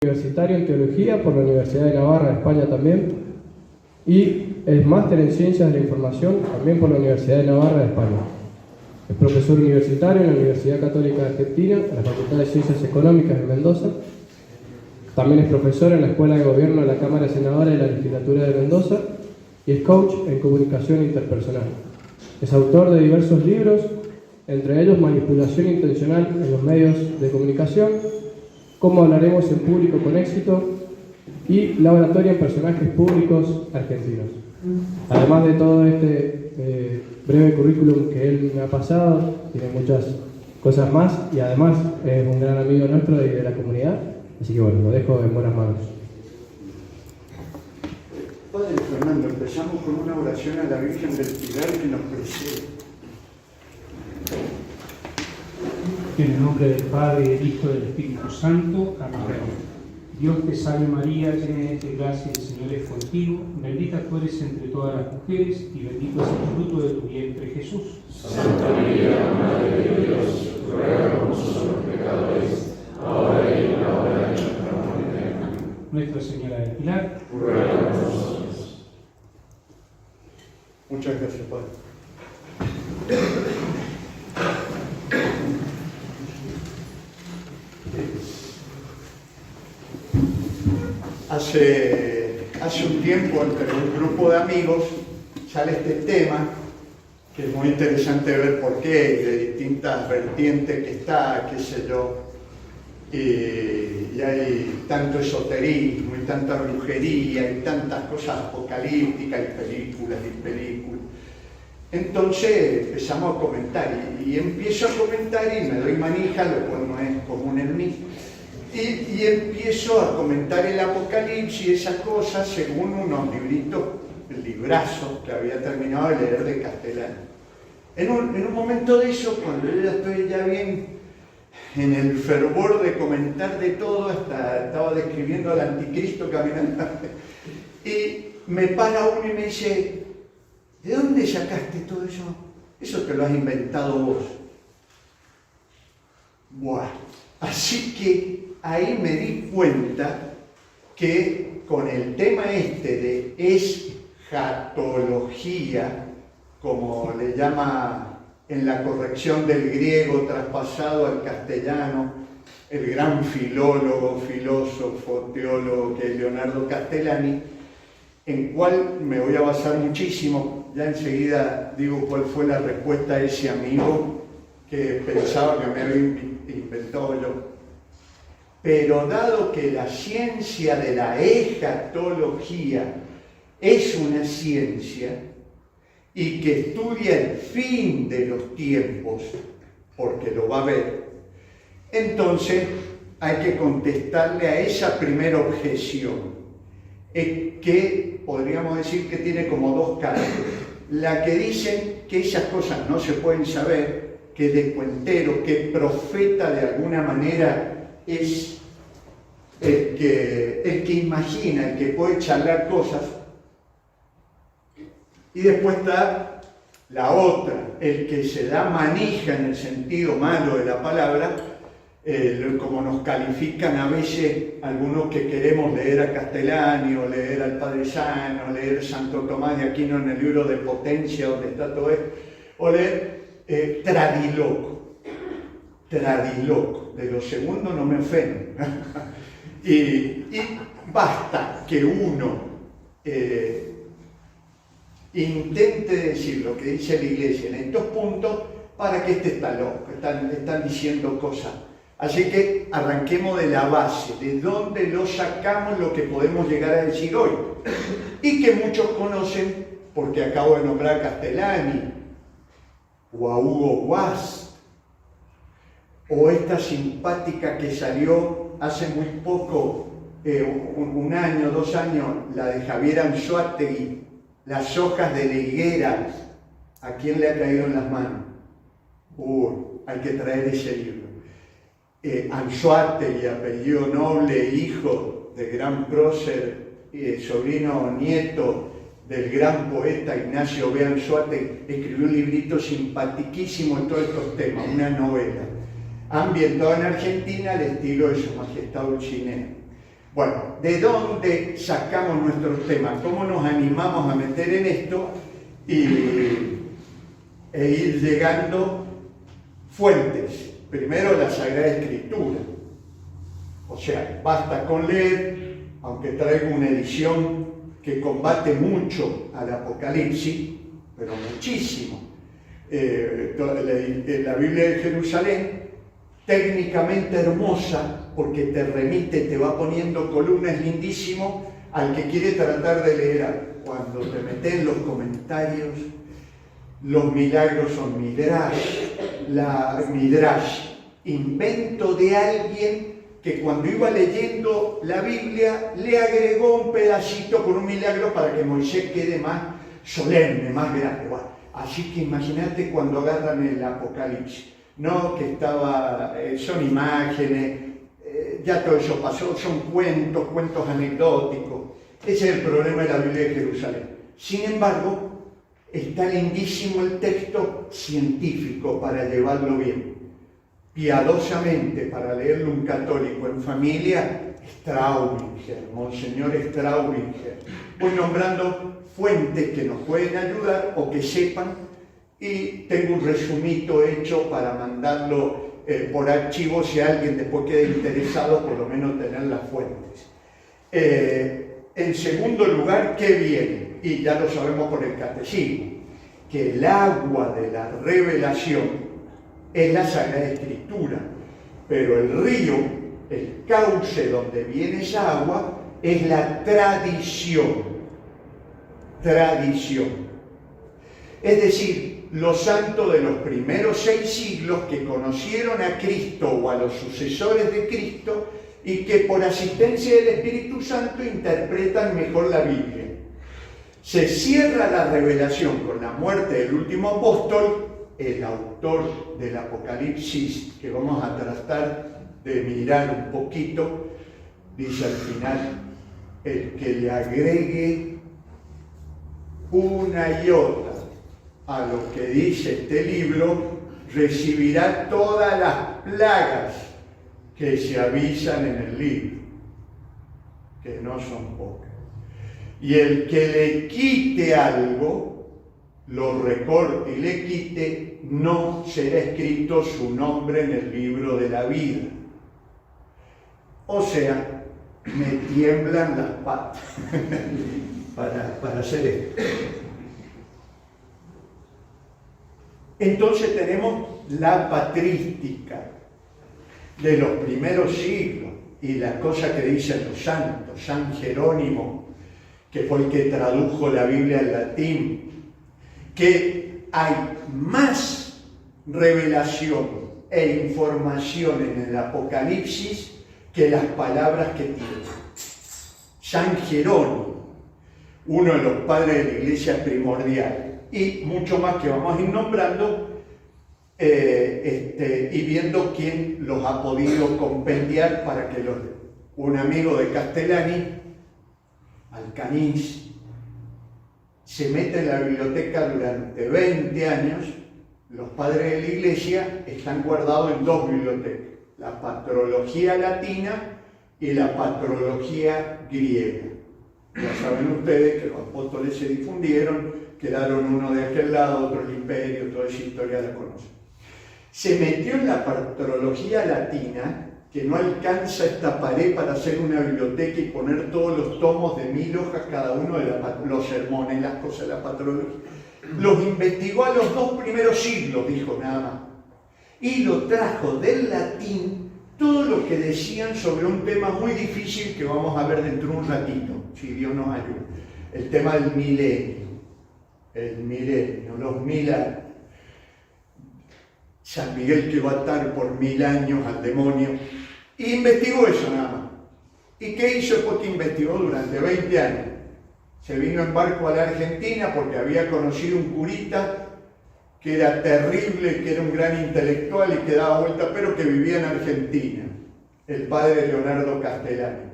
Universitario en Teología por la Universidad de Navarra de España también, y es máster en Ciencias de la Información también por la Universidad de Navarra de España. Es profesor universitario en la Universidad Católica de Argentina, en la Facultad de Ciencias Económicas de Mendoza. También es profesor en la Escuela de Gobierno de la Cámara de Senadores de la Legislatura de Mendoza y es coach en comunicación interpersonal. Es autor de diversos libros, entre ellos Manipulación Intencional en los Medios de Comunicación, Cómo hablaremos en público con éxito y Laboratorio en Personajes Públicos Argentinos. Además de todo este breve currículum que él me ha pasado, tiene muchas cosas más y además es un gran amigo nuestro y de la comunidad, así que bueno, lo dejo en buenas manos. Padre Fernando, empezamos con una oración a la Virgen del Pilar que nos precede. En el nombre del Padre, del Hijo y del Espíritu Santo. Amén. Dios te salve María, llena eres de gracia, el Señor es contigo. Bendita tú eres entre todas las mujeres y bendito es el fruto de tu vientre, Jesús. Santa María, Madre de Dios, ruega por nosotros los pecadores, ahora y en la hora de nuestra muerte. Amén. Nuestra Señora del Pilar, ruega por nosotros. Muchas gracias, Padre. Hace un tiempo, entre un grupo de amigos, sale este tema, que es muy interesante ver por qué, y de distintas vertientes que está, qué sé yo, y hay tanto esoterismo, y tanta brujería, y tantas cosas apocalípticas, y películas. Entonces empezamos a comentar, y empiezo a comentar y me doy manija, lo cual no es común en mí. Y empiezo a comentar el Apocalipsis y esas cosas según unos librazos que había terminado de leer de castellano. En un momento de eso, cuando yo ya estoy bien en el fervor de comentar de todo, hasta estaba describiendo al anticristo caminando, y me para uno y me dice: ¿de dónde sacaste todo eso? Eso te lo has inventado vos. Buah, así que ahí me di cuenta que con el tema de escatología, como le llama en la corrección del griego traspasado al castellano, el gran filólogo, filósofo, teólogo que es Leonardo Castellani, en cual me voy a basar muchísimo. Ya enseguida digo cuál fue la respuesta de ese amigo que pensaba que me había inventado yo. Pero dado que la ciencia de la escatología es una ciencia y que estudia el fin de los tiempos, porque lo va a ver, entonces hay que contestarle a esa primera objeción, que podríamos decir que tiene como dos caras. La que dicen que esas cosas no se pueden saber, que de cuentero, que profeta de alguna manera es el que imagina, el que puede charlar cosas. Y después está la otra, el que se da manija en el sentido malo de la palabra, como nos califican a veces algunos que queremos leer a Castellani, o leer al Padre Sano, leer Santo Tomás de Aquino en el libro de Potencia, donde está todo esto, o leer tradiloco. De lo segundo no me ofendo. y basta que uno intente decir lo que dice la Iglesia en estos puntos para que está loco, están diciendo cosas. Así que arranquemos de la base, de dónde lo sacamos lo que podemos llegar a decir hoy. Y que muchos conocen, porque acabo de nombrar a Castellani, o a Hugo Guas, o esta simpática que salió hace muy poco, un año, 2 años, la de Javier Anzoátegui, Las hojas de la higuera. ¿A quién le ha caído en las manos? Hay que traer ese libro. Anzoátegui, apellido noble, hijo del gran prócer, sobrino nieto del gran poeta Ignacio B. Anzoátegui, escribió un librito simpatiquísimo en todos estos temas, una novela, ambientada en Argentina al estilo de Su Majestad Dulcinea. Bueno, ¿de dónde sacamos nuestros temas? ¿Cómo nos animamos a meter en esto e ir llegando fuentes? Primero, la Sagrada Escritura. O sea, basta con leer, aunque traigo una edición que combate mucho al Apocalipsis, pero muchísimo. La Biblia de Jerusalén, técnicamente hermosa, porque te remite, te va poniendo columnas lindísimo al que quiere tratar de leer algo. Cuando te metes en los comentarios, los milagros son midrash, invento de alguien que cuando iba leyendo la Biblia le agregó un pedacito con un milagro para que Moisés quede más solemne, más grande. Bueno, así que imagínate cuando agarran el Apocalipsis, no que son imágenes, ya todo eso pasó, son cuentos anecdóticos. Ese es el problema de la Biblia de Jerusalén. Sin embargo, está lindísimo el texto científico para llevarlo bien. Piadosamente, para leerlo un católico en familia, Straubinger, Monseñor Straubinger. Voy nombrando fuentes que nos pueden ayudar o que sepan, y tengo un resumito hecho para mandarlo por archivo si alguien después queda interesado, por lo menos tener las fuentes. En segundo lugar, ¿qué viene? Y ya lo sabemos por el catecismo, que el agua de la revelación es la Sagrada Escritura, pero el río, el cauce donde viene esa agua, es la tradición. Es decir, los santos de los primeros 6 siglos que conocieron a Cristo o a los sucesores de Cristo y que por asistencia del Espíritu Santo interpretan mejor la Biblia. Se cierra la revelación con la muerte del último apóstol, el autor del Apocalipsis, que vamos a tratar de mirar un poquito, dice al final, el que le agregue una y otra a lo que dice este libro, recibirá todas las plagas que se avisan en el libro, que no son pocas. Y el que le quite algo, lo recorte y le quite, no será escrito su nombre en el libro de la vida. O sea, me tiemblan las patas para hacer esto. Entonces tenemos la patrística de los primeros siglos y la cosa que dicen los santos. San Jerónimo, que fue el que tradujo la Biblia al latín, que hay más revelación e información en el Apocalipsis que las palabras que tiene. San Jerónimo, uno de los padres de la Iglesia primordial, y mucho más que vamos a ir nombrando y viendo quién los ha podido compendiar para que los lean. Un amigo de Castellani, Alcañiz, se mete en la biblioteca durante 20 años. Los padres de la Iglesia están guardados en 2 bibliotecas, la patrología latina y la patrología griega. Ya saben ustedes que los apóstoles se difundieron, quedaron uno de aquel lado, otro el imperio, toda esa historia la conocen. Se metió en la patrología latina, que no alcanza esta pared para hacer una biblioteca y poner todos los tomos de 1000 hojas cada uno de los sermones, las cosas de la patrología. Los investigó a los 2 primeros siglos, dijo nada más. Y lo trajo del latín todo lo que decían sobre un tema muy difícil que vamos a ver dentro de un ratito, si Dios nos ayuda. El tema del milenio. El milenio, los 1000 años. San Miguel que va a atar por 1000 años al demonio. Y investigó eso nada más. ¿Y qué hizo después que investigó durante 20 años? Se vino en barco a la Argentina porque había conocido un curita que era terrible, que era un gran intelectual y que daba vuelta, pero que vivía en Argentina, el padre Leonardo Castellani.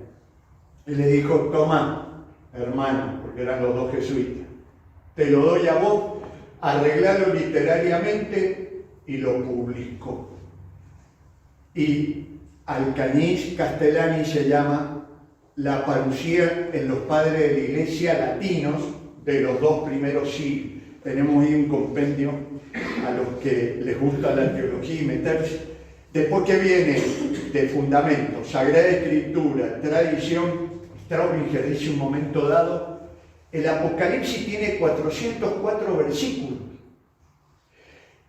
Y le dijo: toma, hermano, porque eran los 2 jesuitas, te lo doy a vos, arreglalo literariamente, y lo publicó. Y Alcañiz Castellani se llama la parucía en los padres de la iglesia latinos de los 2 primeros siglos. Tenemos ahí un compendio a los que les gusta la teología y meterse. Después que viene de fundamento, Sagrada Escritura, tradición, Straubinger dice un momento dado, el Apocalipsis tiene 404 versículos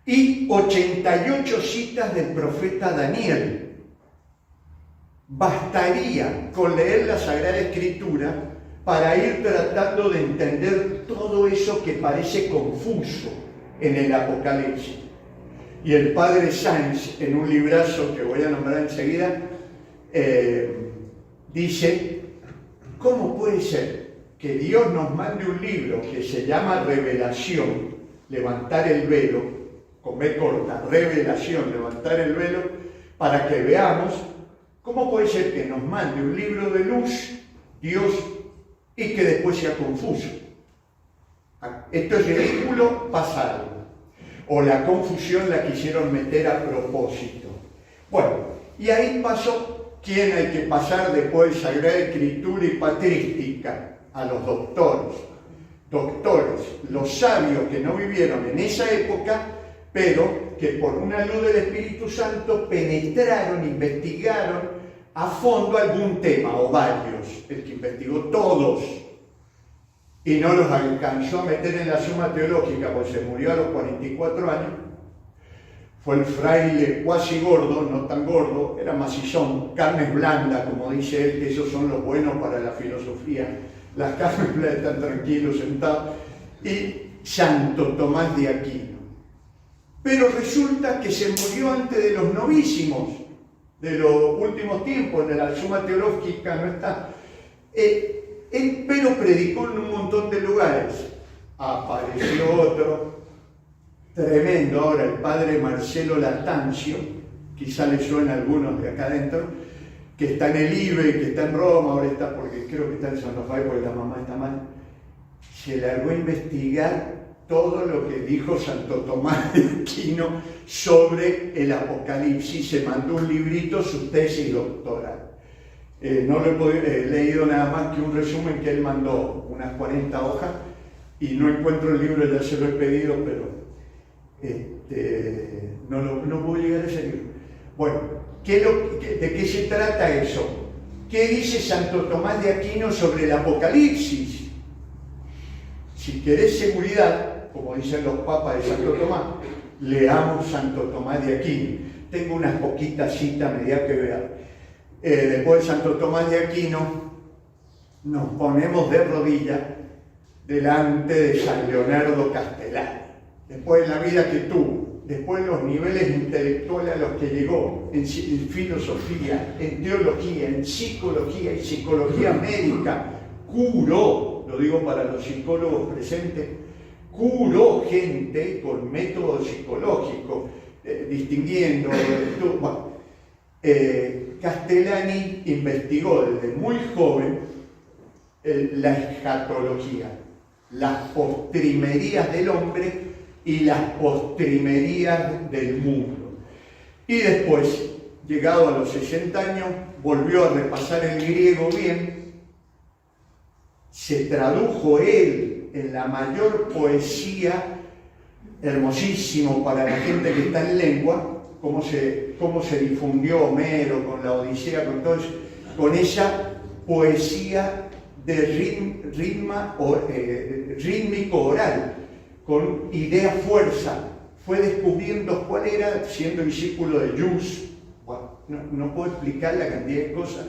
y 88 citas del profeta Daniel. Bastaría con leer la Sagrada Escritura para ir tratando de entender todo eso que parece confuso en el Apocalipsis. Y el padre Sáenz, en un librazo que voy a nombrar enseguida, dice, ¿cómo puede ser que Dios nos mande un libro que se llama Revelación, levantar el velo, con B corta, Revelación, levantar el velo, para que veamos? ¿Cómo puede ser que nos mande un libro de luz, Dios, y que después sea confuso? Esto es ridículo, pasado. O la confusión la quisieron meter a propósito. Bueno, y ahí pasó quién hay que pasar después de Sagrada Escritura y Patrística, a los doctores. Doctores, los sabios que no vivieron en esa época, pero que por una luz del Espíritu Santo penetraron, investigaron a fondo algún tema, o varios, el que investigó todos, y no los alcanzó a meter en la Suma Teológica, porque se murió a los 44 años, fue el fraile cuasi gordo, no tan gordo, era macizón, carnes blandas, como dice él, que esos son los buenos para la filosofía, las carnes blandas están tranquilos, sentados, y Santo Tomás de Aquino. Pero resulta que se murió antes de los novísimos, de los últimos tiempos, de la Suma Teológica no está. Él, pero predicó en un montón de lugares. Apareció otro, tremendo ahora, el padre Marcelo Latancio, quizá le suena a algunos de acá adentro, que está en el IBE, que está en Roma, ahora está, porque creo que está en San Rafael, porque la mamá está mal. Se largó a investigar todo lo que dijo Santo Tomás de Aquino sobre el Apocalipsis, se mandó un librito, su tesis doctoral. No lo he leído nada más que un resumen que él mandó, unas 40 hojas, y no encuentro el libro, ya se lo he pedido, pero no puedo llegar a ese libro. Bueno, ¿de qué se trata eso? ¿Qué dice Santo Tomás de Aquino sobre el Apocalipsis? Si querés seguridad, como dicen los papas de Santo Tomás, leamos Santo Tomás de Aquino. Tengo unas poquitas citas, medida que vean. Después de Santo Tomás de Aquino, nos ponemos de rodillas delante de San Leonardo Castellani. Después de la vida que tuvo, después de los niveles intelectuales a los que llegó, en filosofía, en teología, en psicología y psicología médica, curó, lo digo para los psicólogos presentes, curó gente con método psicológico, distinguiendo, Castellani investigó desde muy joven la escatología, las postrimerías del hombre y las postrimerías del mundo. Y después, llegado a los 60 años, volvió a repasar el griego bien, se tradujo él en la mayor poesía, hermosísimo para la gente que está en lengua, cómo se difundió Homero con la Odisea, con todo eso, con esa poesía de rítmico oral, con idea fuerza. Fue descubriendo cuál era, siendo discípulo de Jus. Bueno, no puedo explicar la cantidad de cosas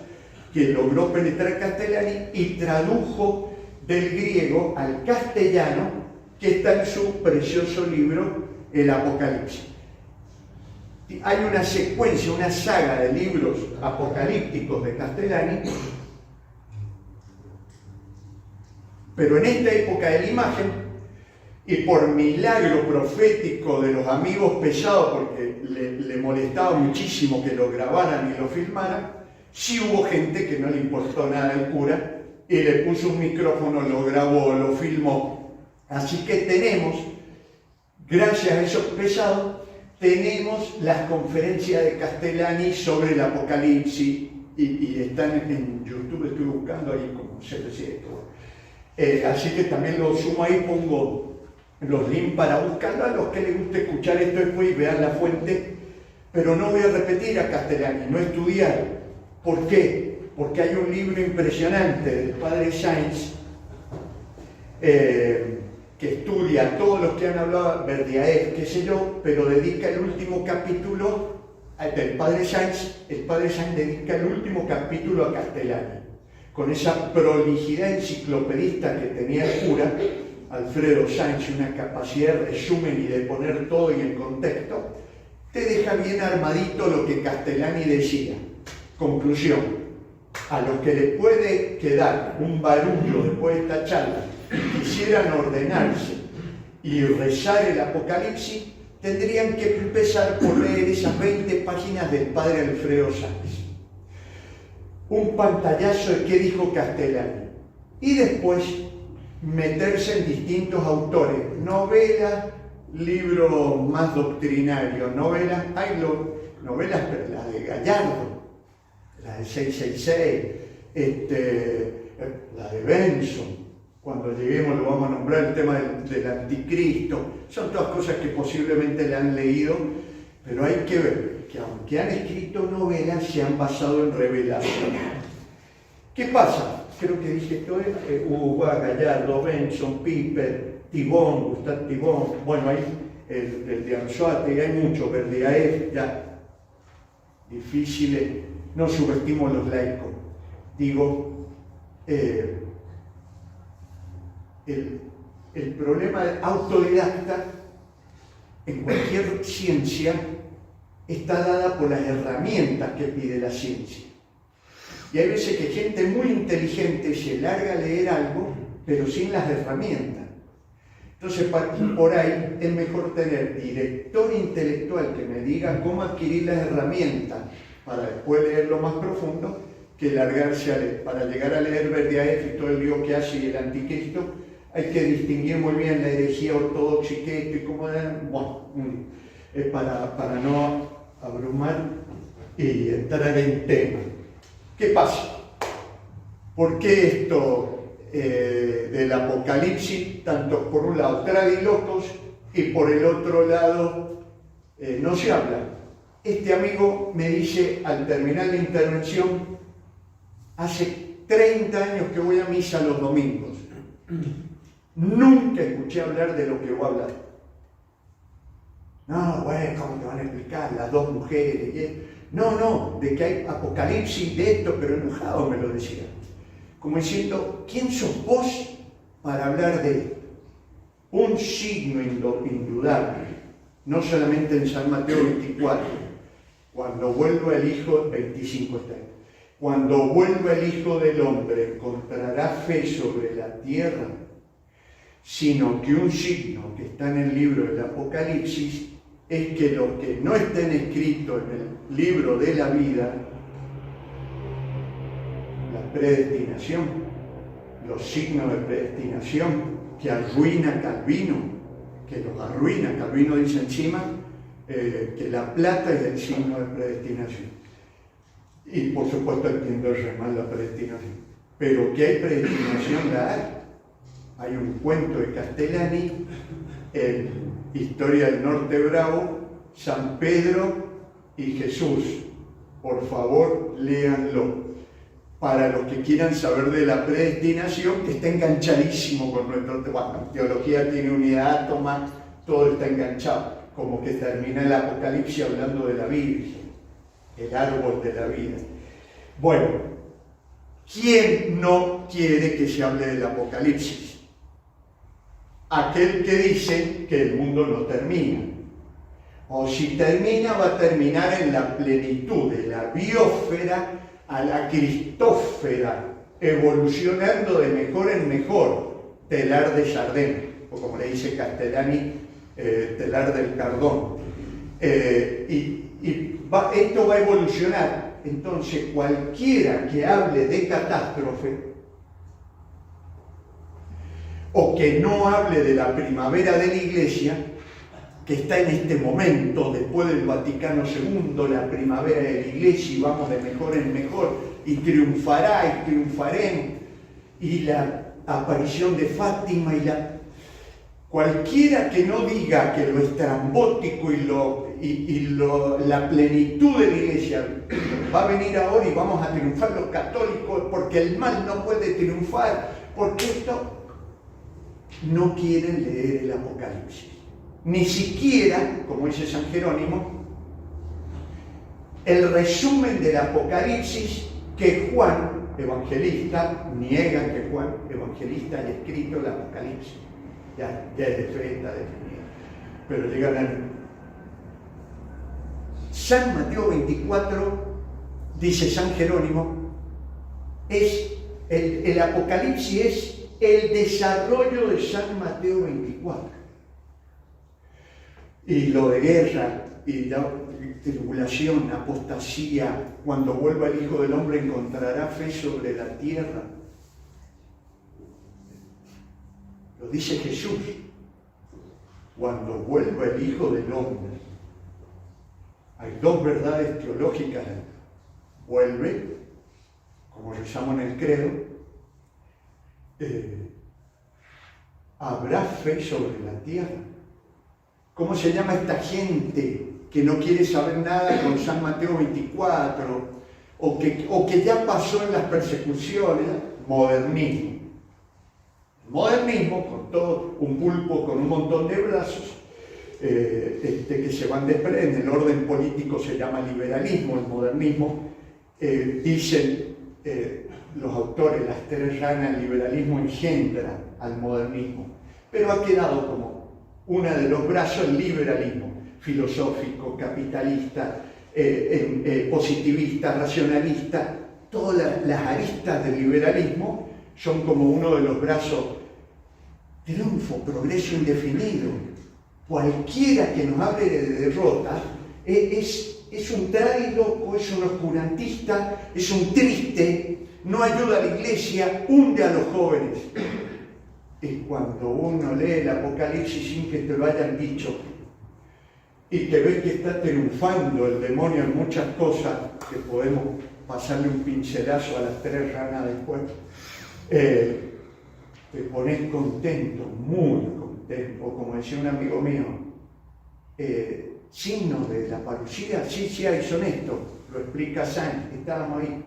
que logró penetrar Castellani, y tradujo del griego al castellano, que está en su precioso libro El Apocalipsis. Hay una secuencia, una saga de libros apocalípticos de Castellani, pero en esta época de la imagen, y por milagro profético de los amigos pesados, porque le molestaba muchísimo que lo grabaran y lo filmaran, sí hubo gente que no le importó nada al cura y le puso un micrófono, lo grabó, lo filmó. Así que tenemos, gracias a esos pesados, tenemos las conferencias de Castellani sobre el Apocalipsis y están en YouTube, estoy buscando ahí como 700. Así que también lo sumo ahí, pongo los links para buscarlo a los que les guste escuchar esto después y vean la fuente, pero no voy a repetir a Castellani, no estudiar. ¿Por qué? Porque hay un libro impresionante del padre Sainz que estudia a todos los que han hablado, Berdiaev, qué sé yo, pero dedica el último capítulo del padre Sainz. El padre Sainz dedica el último capítulo a Castellani, con esa prolijidad enciclopedista que tenía el cura Alfredo Sainz, una capacidad de resumen y de poner todo en el contexto, te deja bien armadito lo que Castellani decía. Conclusión: a los que les puede quedar un barullo después de esta charla y quisieran ordenarse y rezar el Apocalipsis, tendrían que empezar por leer esas 20 páginas del padre Alfredo Sainz. Un pantallazo de qué dijo Castellani. Y después meterse en distintos autores, novelas, libros más doctrinarios, novelas, novelas, pero las de Gallardo, la de 666, la de Benson. Cuando lleguemos lo vamos a nombrar, el tema del anticristo. Son todas cosas que posiblemente le han leído, pero hay que ver que aunque han escrito novelas, se han basado en revelación. ¿Qué pasa? Creo que dije esto, Hugo Gallardo, Benson, Piper, Tibón, Gustave Tibón, bueno, hay el de Anzoátegui, hay muchos, Berdiaev, ya, difíciles, no subestimo los laicos. Digo, el problema del autodidacta en cualquier ciencia está dada por las herramientas que pide la ciencia. Y hay veces que gente muy inteligente se larga a leer algo, pero sin las herramientas. Entonces, por ahí es mejor tener director intelectual que me diga cómo adquirir las herramientas para después leerlo más profundo, que largarse a leer. Para llegar a leer Berdiaev y todo el lío que hace y el anticristo, hay que distinguir muy bien la herejía ortodoxa y que esto y cómo para no abrumar y entrar en tema. ¿Qué pasa? ¿Por qué esto del Apocalipsis, tanto por un lado tradilocos y por el otro lado no se habla? Este amigo me dice al terminar la intervención, hace 30 años que voy a misa los domingos, nunca escuché hablar de lo que voy a hablar. No, bueno, ¿cómo te van a explicar? Las dos mujeres. No, de que hay apocalipsis de esto, pero enojado me lo decía. Como diciendo, ¿quién sos vos para hablar de esto? Un signo indudable, no solamente en San Mateo 24, cuando vuelva el Hijo, 25 está ahí, cuando vuelva el Hijo del Hombre, ¿encontrará fe sobre la tierra? Sino que un signo que está en el libro del Apocalipsis es que los que no estén escritos en el libro de la vida, la predestinación, los signos de predestinación que arruina Calvino, que los arruina, Calvino dice encima que la plata es el signo de predestinación. Y por supuesto entiendo re mal la predestinación, pero que hay predestinación la hay. Hay un cuento de Castellani en Historia del Norte Bravo, San Pedro y Jesús. Por favor, léanlo. Para los que quieran saber de la predestinación, que está enganchadísimo con nuestro tema. Bueno, teología tiene unidad átoma, todo está enganchado. Como que termina el Apocalipsis hablando de la Virgen, el árbol de la vida. Bueno, ¿quién no quiere que se hable del Apocalipsis? Aquel que dice que el mundo no termina. O si termina, va a terminar en la plenitud de la biosfera a la cristósfera, evolucionando de mejor en mejor, telar de Chardin, o como le dice Castellani, telar del Cardón. Esto va a evolucionar. Entonces, cualquiera que hable de catástrofe, o que no hable de la primavera de la Iglesia, que está en este momento, después del Vaticano II, la primavera de la Iglesia, y vamos de mejor en mejor, y triunfará y triunfaremos, y la aparición de Fátima, cualquiera que no diga que lo estrambótico y la plenitud de la Iglesia va a venir ahora y vamos a triunfar los católicos porque el mal no puede triunfar, porque esto no quieren leer el Apocalipsis. Ni siquiera, como dice San Jerónimo, el resumen del Apocalipsis que Juan, evangelista, niegan que Juan, evangelista, haya escrito el Apocalipsis. Ya es de fe, está definido. Pero llegan a San Mateo 24, dice San Jerónimo, es el Apocalipsis es el desarrollo de San Mateo 24. Y lo de guerra y la tribulación, apostasía, cuando vuelva el Hijo del Hombre encontrará fe sobre la tierra. Lo dice Jesús. Cuando vuelva el Hijo del Hombre. Hay dos verdades teológicas. Vuelve, como rezamos en el credo, habrá fe sobre la tierra. ¿Cómo se llama esta gente que no quiere saber nada con San Mateo 24 o que ya pasó en las persecuciones? Modernismo. Modernismo, con todo un pulpo con un montón de brazos que se van desprendiendo. En el orden político se llama liberalismo, el modernismo. Dicen los autores, las tres ranas, el liberalismo engendra al modernismo, pero ha quedado como uno de los brazos el liberalismo filosófico, capitalista, positivista, racionalista. Todas las aristas del liberalismo son como uno de los brazos. Triunfo, progreso indefinido. Cualquiera que nos hable de derrota es un tráiloco, es un oscurantista, es un triste, no ayuda a la Iglesia, hunde a los jóvenes. Es cuando uno lee el Apocalipsis sin que te lo hayan dicho y te ves que está triunfando el demonio en muchas cosas, que podemos pasarle un pincelazo a las tres ranas después, te pones contento, muy contento, como decía un amigo mío, signos de la parucía, sí hay, son estos, lo explica San, estábamos ahí.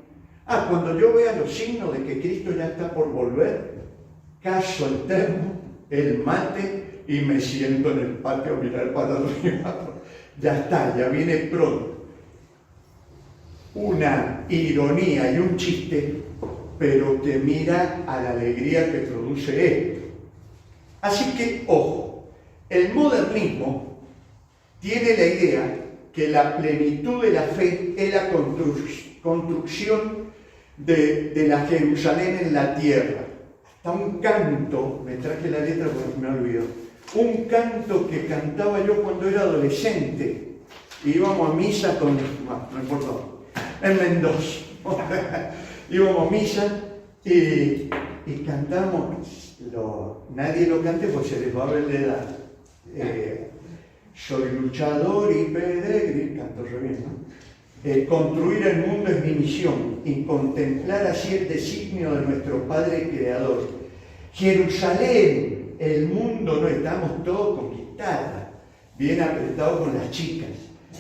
Cuando yo vea los signos de que Cristo ya está por volver, caso el termo, el mate y me siento en el patio a mirar para arriba. Ya está, ya viene pronto. Una ironía y un chiste, pero que mira a la alegría que produce esto. Así que, ojo, el modernismo tiene la idea que la plenitud de la fe es la construcción de la Jerusalén en la tierra. Hasta un canto, me traje la letra porque me olvidó, un canto que cantaba yo cuando era adolescente. Íbamos a misa con, no importa, en Mendoza. Íbamos a misa y cantamos, nadie lo cante porque se les va a ver la edad. Soy luchador y peregrino, canto re bien, ¿no? Construir el mundo es mi misión y contemplar así el designio de nuestro Padre Creador. Jerusalén, el mundo, no estamos todos con guitarra, bien apretados con las chicas,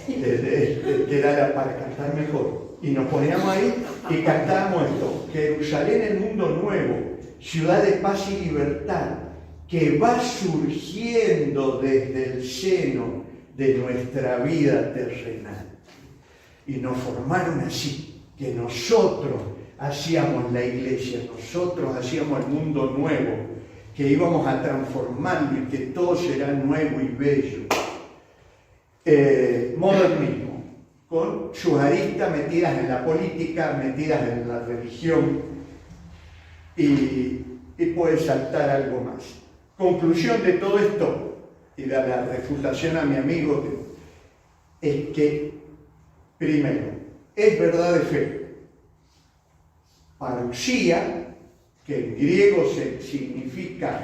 que era para cantar mejor. Y nos poníamos ahí y cantábamos esto: Jerusalén, el mundo nuevo, ciudad de paz y libertad, que va surgiendo desde el seno de nuestra vida terrenal. Y nos formaron así, que nosotros hacíamos la iglesia, nosotros hacíamos el mundo nuevo, que íbamos a transformarlo y que todo será nuevo y bello. Modernismo, con sus aristas metidas en la política, metidas en la religión, y puede saltar algo más. Conclusión de todo esto, y la refutación a mi amigo, es que, primero, es verdad de fe. Parucía, que en griego significa,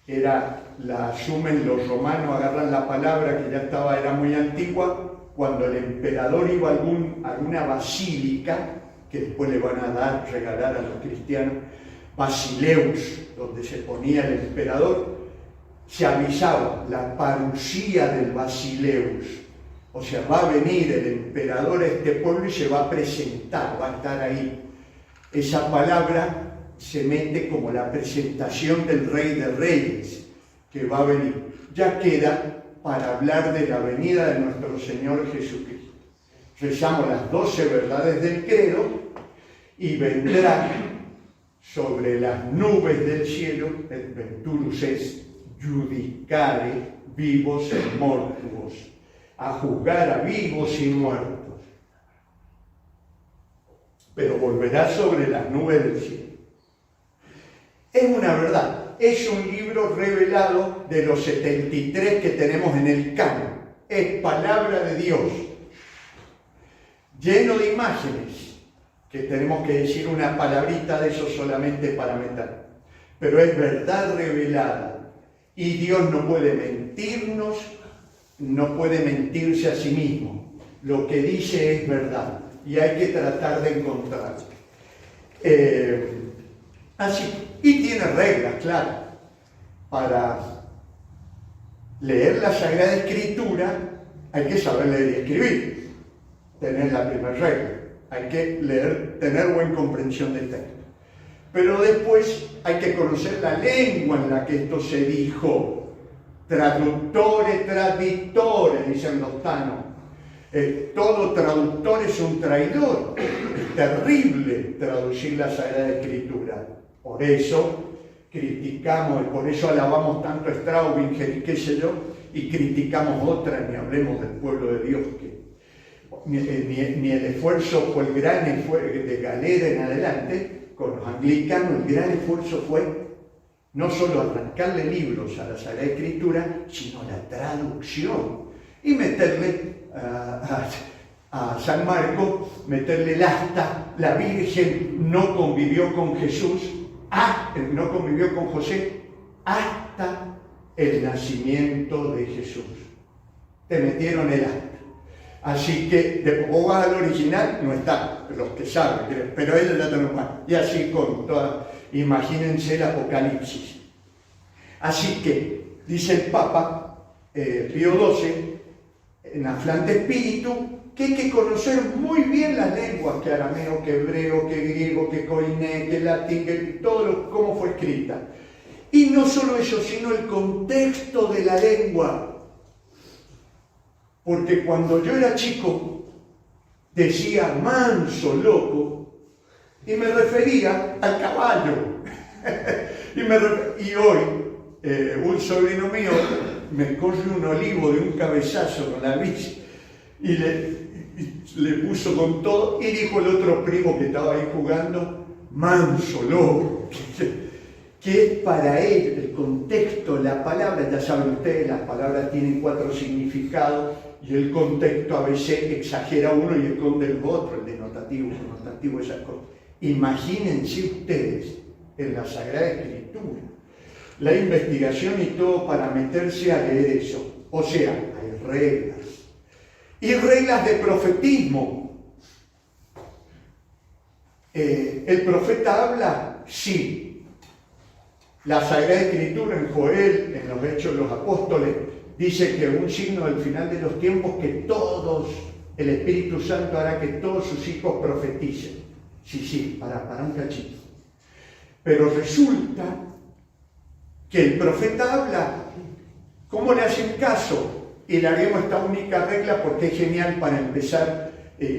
la asumen los romanos, agarran la palabra que ya era muy antigua, cuando el emperador iba a alguna basílica, que después le van a regalar a los cristianos, Basileus, donde se ponía el emperador, se avisaba la parusía del Basileus. O sea, va a venir el emperador a este pueblo y se va a presentar, va a estar ahí. Esa palabra se mete como la presentación del Rey de Reyes, que va a venir. Ya queda para hablar de la venida de nuestro Señor Jesucristo. Rezamos las 12 verdades del credo y vendrá sobre las nubes del cielo, el venturus est, judicare vivos et mortuos, a juzgar a vivos y muertos. Pero volverá sobre las nubes del cielo. Es una verdad, es un libro revelado de los 73 que tenemos en el canon. Es palabra de Dios, lleno de imágenes, que tenemos que decir una palabrita de eso solamente para meter. Pero es verdad revelada. Y Dios no puede mentirnos, no puede mentirse a sí mismo. Lo que dice es verdad y hay que tratar de encontrarlo. Y tiene reglas, claro. Para leer la Sagrada Escritura hay que saber leer y escribir. Tener la primera regla. Hay que leer, tener buena comprensión del texto. Pero después hay que conocer la lengua en la que esto se dijo. Traductore, traditore, dicen los tanos. Todo traductor es un traidor. Es terrible traducir la Sagrada Escritura. Por eso criticamos, y por eso alabamos tanto a Straubinger y qué sé yo, y criticamos otras, ni hablemos del pueblo de Dios, que ni el esfuerzo fue el gran esfuerzo de Galera en adelante. Con los anglicanos el gran esfuerzo fue no solo arrancarle libros a la Sagrada Escritura, sino la traducción y meterle a San Marcos, meterle el asta. La Virgen no convivió con Jesús, no convivió con José hasta el nacimiento de Jesús. Te metieron el asta. Así que, vos vas al original, no está, los que saben, pero él la normal. Y así con toda, imagínense el Apocalipsis. Así que, dice el Papa Pío XII, en afán de espíritu, que hay que conocer muy bien las lenguas, que arameo, que hebreo, que griego, que koiné, que latín, que todo cómo fue escrita. Y no solo eso, sino el contexto de la lengua. Porque cuando yo era chico, decía manso loco, y me refería al caballo. y hoy, un sobrino mío me corre un olivo de un cabezazo con la bici, y le puso con todo, y dijo el otro primo que estaba ahí jugando, manso loco. Que es para él el contexto, la palabra, ya saben ustedes, las palabras tienen 4 significados, y el contexto a veces exagera uno y esconde el otro, el denotativo, el connotativo, esas cosas. Imagínense ustedes en la Sagrada Escritura la investigación y todo para meterse a leer eso. O sea, hay reglas. Y reglas de profetismo. ¿El profeta habla? Sí. La Sagrada Escritura en Joel, en los Hechos de los Apóstoles, dice que un signo del final de los tiempos, que todos, el Espíritu Santo hará que todos sus hijos profeticen. Sí, para un cachito. Pero resulta que el profeta habla. ¿Cómo le hacen caso? Y le haremos esta única regla porque es genial para empezar,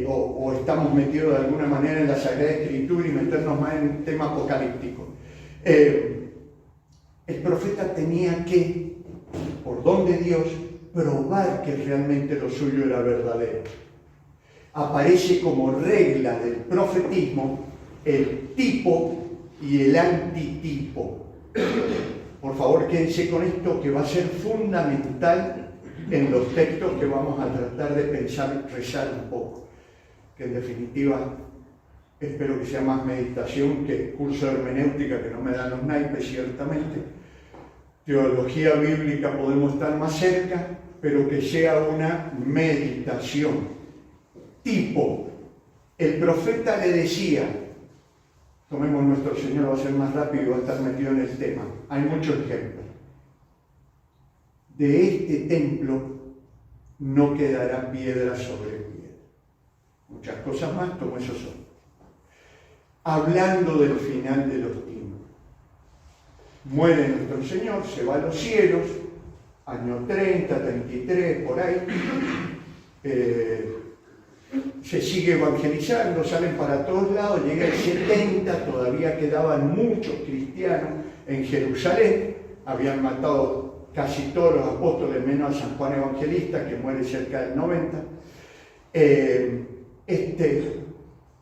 o estamos metidos de alguna manera en la Sagrada Escritura y meternos más en un tema apocalíptico. El profeta tenía que, por don de Dios, probar que realmente lo suyo era verdadero. Aparece como regla del profetismo el tipo y el antitipo. Por favor, quédense con esto, que va a ser fundamental en los textos que vamos a tratar de pensar y rezar un poco. Que en definitiva, espero que sea más meditación que curso de hermenéutica, que no me dan los naipes ciertamente. Teología bíblica podemos estar más cerca, pero que sea una meditación. Tipo. El profeta le decía, tomemos nuestro Señor, va a ser más rápido y va a estar metido en el tema. Hay muchos ejemplos. De este templo no quedará piedra sobre piedra. Muchas cosas más como esos son. Hablando del final de los tiempos. Muere nuestro Señor, se va a los cielos, año 30, 33, por ahí. Se sigue evangelizando, salen para todos lados, llega el 70, todavía quedaban muchos cristianos en Jerusalén, habían matado casi todos los apóstoles, menos a San Juan Evangelista, que muere cerca del 90,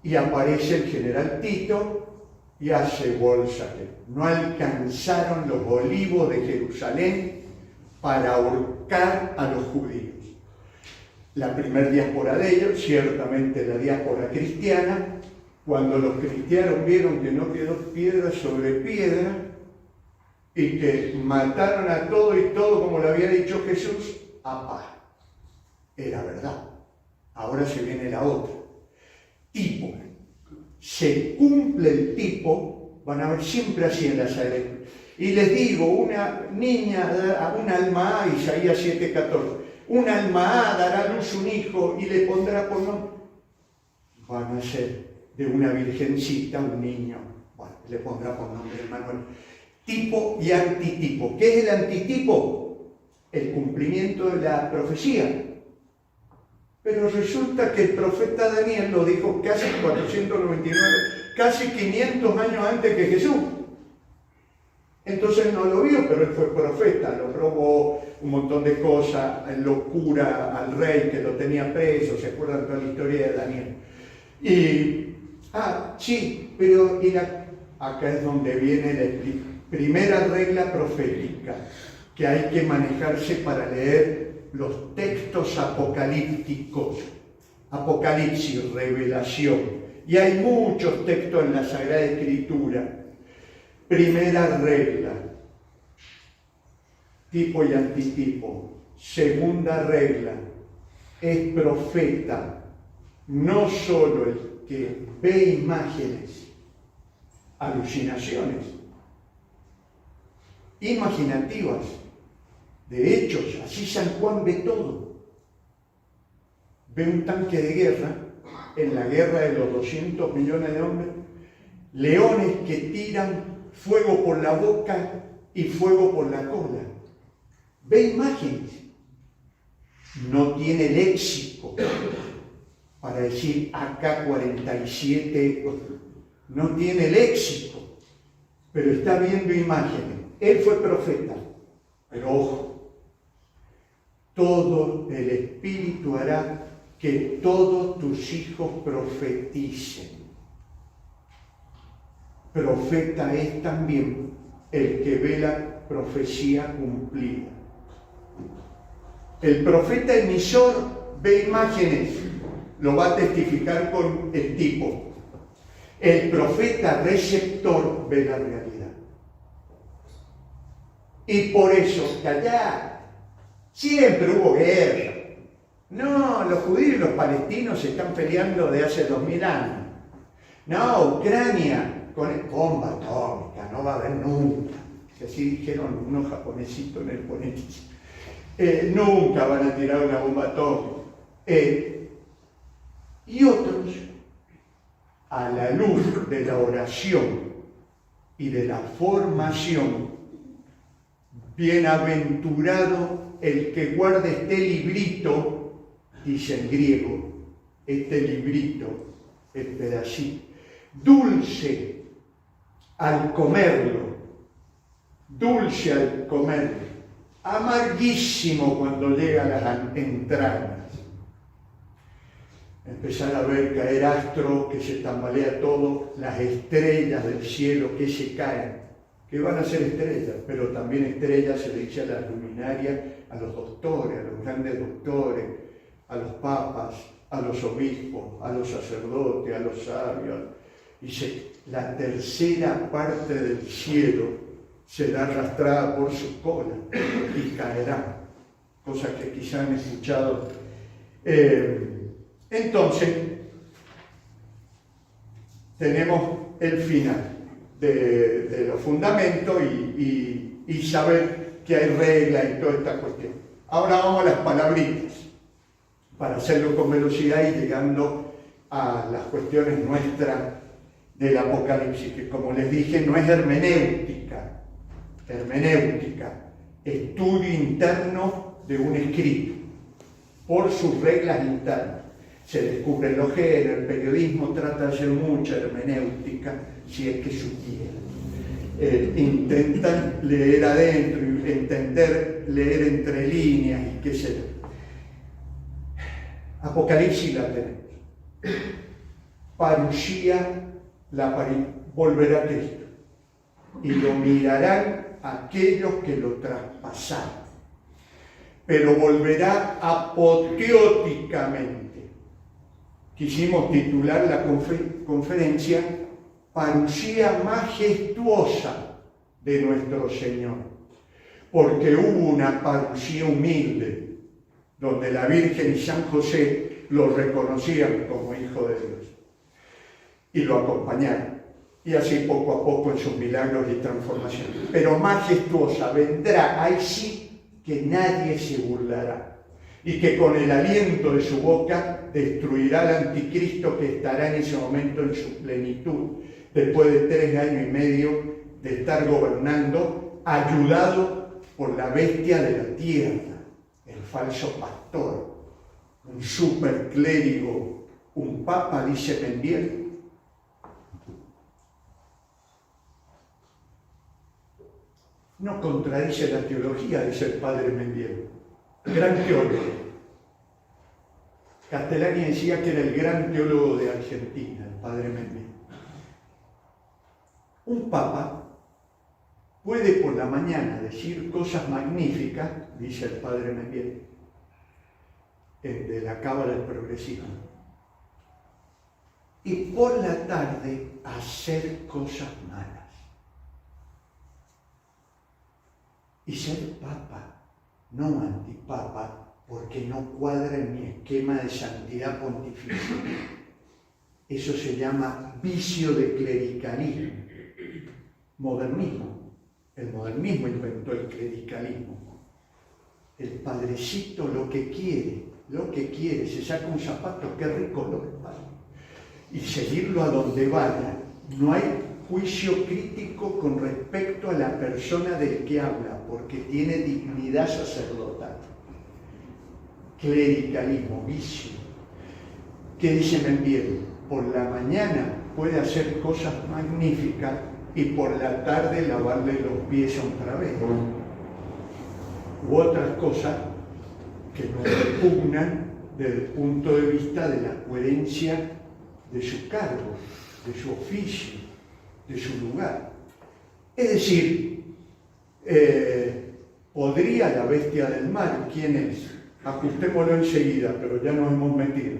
y aparece el general Tito y hace bolsa. No alcanzaron los olivos de Jerusalén para ahorcar a los judíos. La primer diáspora de ellos, ciertamente la diáspora cristiana, cuando los cristianos vieron que no quedó piedra sobre piedra y que mataron a todo y todo como lo había dicho Jesús, ¡apá! Era verdad. Ahora se viene la otra. Tipo. Se cumple el tipo, van a ver siempre así en la Sagrada. Y les digo, una niña, un alma A, Isaías 7:14. Un alma A dará a luz un hijo y le pondrá por nombre. Van a ser de una virgencita un niño. Bueno, le pondrá por nombre Manuel. Tipo y antitipo. ¿Qué es el antitipo? El cumplimiento de la profecía. Pero resulta que el profeta Daniel lo dijo casi 499, casi 500 años antes que Jesús. Entonces no lo vio, pero él fue profeta, lo robó un montón de cosas, locura al rey que lo tenía preso, ¿se acuerdan toda la historia de Daniel? Sí, pero acá es donde viene la primera regla profética que hay que manejarse para leer los textos apocalípticos, Apocalipsis, revelación, y hay muchos textos en la Sagrada Escritura. Primera regla, tipo y antitipo. Segunda regla, es profeta no solo el que ve imágenes, alucinaciones, imaginativas, de hechos, así San Juan ve todo. Ve un tanque de guerra, en la guerra de los 200 millones de hombres, leones que tiran fuego por la boca y fuego por la cola. Ve imágenes. No tiene léxico para decir AK-47, no tiene léxico, pero está viendo imágenes. Él fue profeta, pero ojo, todo el Espíritu hará que todos tus hijos profeticen. Profeta es también el que ve la profecía cumplida. El profeta emisor ve imágenes, lo va a testificar con el tipo. El profeta receptor ve la realidad. Y por eso que allá siempre hubo guerra. No, los judíos y los palestinos se están peleando de hace 2000 años. No, Ucrania con bomba atómica, no va a haber nunca. Así dijeron unos japonesitos en el ponente. Nunca van a tirar una bomba atómica. Y otros, a la luz de la oración y de la formación, bienaventurado el que guarde este librito, dice en griego, este librito, el pedacito, dulce al comerlo, amarguísimo cuando llega a las entrañas. Empezar a ver caer astros, que se tambalea todo, las estrellas del cielo que se caen, que van a ser estrellas, pero también estrellas se le dice a las luminarias, a los doctores, a los grandes doctores, a los papas, a los obispos, a los sacerdotes, a los sabios. Dice, la tercera parte del cielo será arrastrada por su cola y caerá. Cosas que quizá han escuchado. Entonces, tenemos el final de los fundamentos y saber que hay reglas y toda esta cuestión. Ahora vamos a las palabritas, para hacerlo con velocidad y llegando a las cuestiones nuestras del Apocalipsis, que como les dije no es hermenéutica, estudio interno de un escrito, por sus reglas internas. Se descubren los géneros, el periodismo trata de hacer mucha hermenéutica, si es que supiera. Intentan leer adentro, entender, leer entre líneas y qué sé yo. Apocalipsis la tenemos. Parusía, volverá Cristo. Y lo mirarán aquellos que lo traspasaron. Pero volverá apoteóticamente. Quisimos titular la conferencia Parusía majestuosa de nuestro Señor, porque hubo una parusía humilde, donde la Virgen y San José lo reconocían como Hijo de Dios y lo acompañaron, y así poco a poco en sus milagros y transformaciones. Pero majestuosa vendrá, ahí sí que nadie se burlará, y que con el aliento de su boca destruirá al anticristo que estará en ese momento en su plenitud, después de 3 años y medio de estar gobernando, ayudado por la bestia de la tierra, el falso pastor, un superclérigo, un papa, dice Mendiel. No contradice la teología, dice el padre Mendiel, gran teólogo. Castellani decía que era el gran teólogo de Argentina, el padre Mendiel. Un papa puede por la mañana decir cosas magníficas, dice el padre Mendiel, de la Cábala del Progresismo, y por la tarde hacer cosas malas. Y ser papa, no antipapa, porque no cuadra en mi esquema de santidad pontificia. Eso se llama vicio de clericalismo. Modernismo. El modernismo inventó el clericalismo. El padrecito lo que quiere, se saca un zapato, qué rico lo que pasa. Y seguirlo a donde vaya. No hay juicio crítico con respecto a la persona del que habla, porque tiene dignidad sacerdotal. Clericalismo, vicio. ¿Qué dice Mendiel? Por la mañana puede hacer cosas magníficas y por la tarde lavarle los pies otra vez. U otras cosas que nos repugnan desde el punto de vista de la coherencia de su cargo, de su oficio, de su lugar. Es decir, ¿podría la bestia del mar? ¿Quién es? Ajustémoslo enseguida, pero ya nos hemos metido.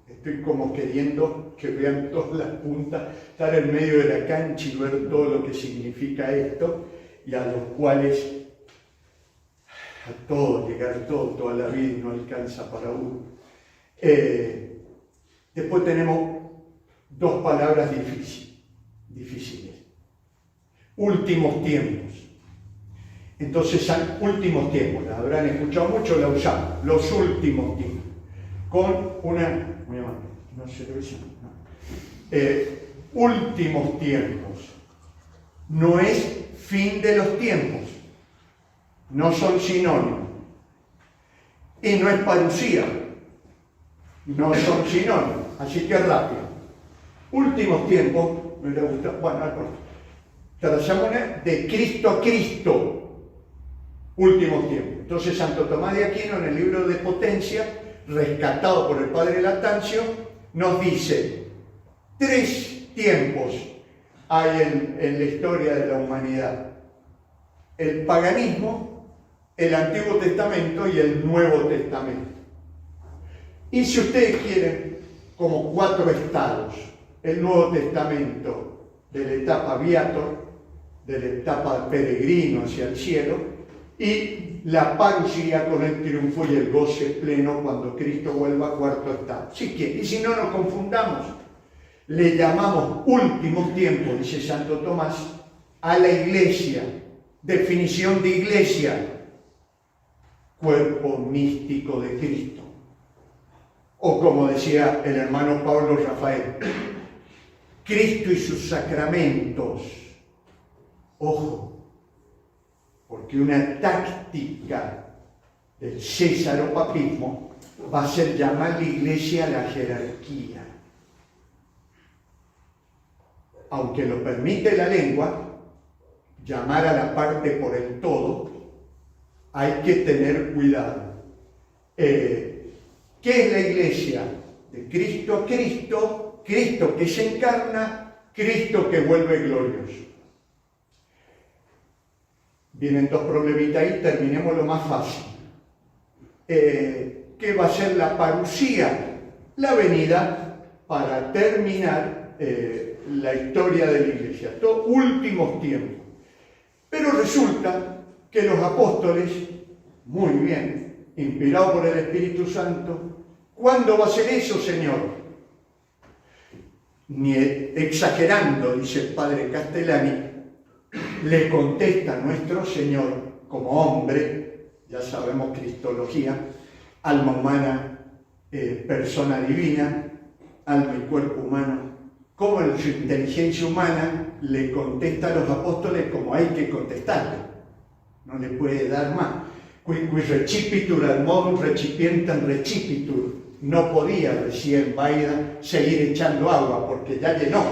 Estoy como queriendo que vean todas las puntas, estar en medio de la cancha y ver todo lo que significa esto, y a los cuales a todos, llegar toda la vida y no alcanza para uno. Después tenemos 2 palabras difíciles. Últimos tiempos. Entonces, últimos tiempos, la habrán escuchado mucho, la usamos, los últimos tiempos, con una, no se lo dice, no. Últimos tiempos, no es fin de los tiempos, no son sinónimos, y no es parusía, no son sinónimos, así que rápido. Últimos tiempos, me hubiera gustado, bueno, trazamos de Cristo a Cristo. Últimos tiempos. Entonces Santo Tomás de Aquino, en el libro de Potencia, rescatado por el padre Latancio, nos dice 3 tiempos hay en la historia de la humanidad: el paganismo, el Antiguo Testamento y el Nuevo Testamento. Y si ustedes quieren, como 4 estados: el Nuevo Testamento de la etapa viator, de la etapa peregrino hacia el cielo, y la parusía con el triunfo y el goce pleno cuando Cristo vuelva a 4º estado. Si quieren, y si no nos confundamos, Le llamamos últimos tiempos, dice Santo Tomás, a la iglesia. Definición de iglesia: cuerpo místico de Cristo. O como decía el hermano Pablo Rafael, Cristo y sus sacramentos. Ojo, porque una táctica del césaropapismo va a ser llamar a la iglesia a la jerarquía. Aunque lo permite la lengua, llamar a la parte por el todo, hay que tener cuidado. ¿Qué es la iglesia? De Cristo a Cristo, Cristo que se encarna, Cristo que vuelve glorioso. Vienen dos problemitas ahí, terminemos lo más fácil. ¿Qué va a ser la parusía? La venida para terminar la historia de la iglesia, todos últimos tiempos. Pero resulta que los apóstoles, muy bien, inspirados por el Espíritu Santo, ¿cuándo va a ser eso, Señor? Ni exagerando, dice el padre Castellani, le contesta nuestro Señor como hombre, ya sabemos cristología, alma humana, persona divina, alma y cuerpo humano, como en su inteligencia humana le contesta a los apóstoles como hay que contestarle, no le puede dar más. Qui recipitur ad modum recipientem recipitur, no podía recién vaida seguir echando agua porque ya llenó.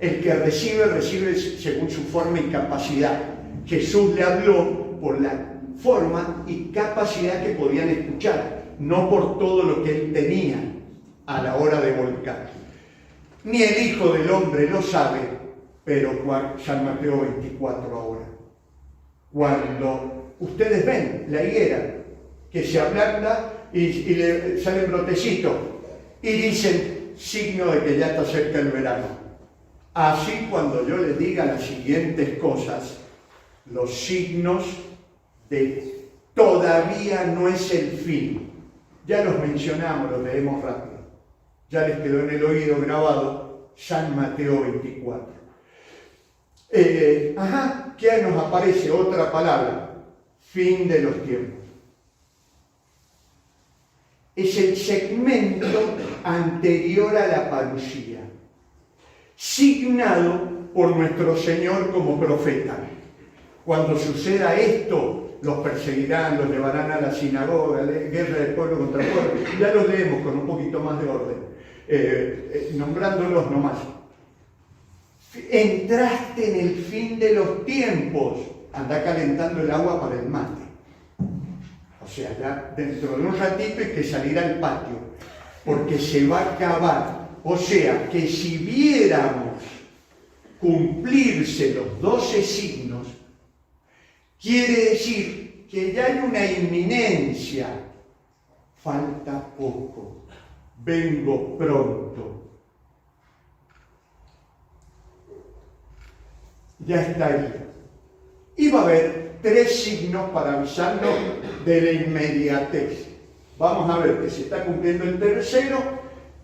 El que recibe, recibe según su forma y capacidad. Jesús le habló por la forma y capacidad que podían escuchar, no por todo lo que él tenía a la hora de volcar. Ni el Hijo del Hombre lo sabe, pero San Mateo 24 ahora. Cuando ustedes ven la higuera que se ablanda y le salen brotecitos y dicen signo de que ya está cerca el verano. Así cuando yo les diga las siguientes cosas, los signos de todavía no es el fin. Ya los mencionamos, los leemos rápido. Ya les quedó en el oído grabado San Mateo 24. ¿Qué nos aparece? Otra palabra, fin de los tiempos. Es el segmento anterior a la parusía, signado por nuestro Señor como profeta. Cuando suceda esto, los perseguirán, los llevarán a la sinagoga, guerra del pueblo contra pueblo. Ya los leemos con un poquito más de orden, nombrándolos nomás. Entraste en el fin de los tiempos, anda calentando el agua para el mate. O sea, ya dentro de un ratito hay que salir al patio, porque se va a acabar. O sea, que si viéramos cumplirse los 12 signos, quiere decir que ya hay una inminencia. Falta poco, vengo pronto. Ya estaría. Y va a haber 3 signos para avisarnos de la inmediatez. Vamos a ver que se está cumpliendo el tercero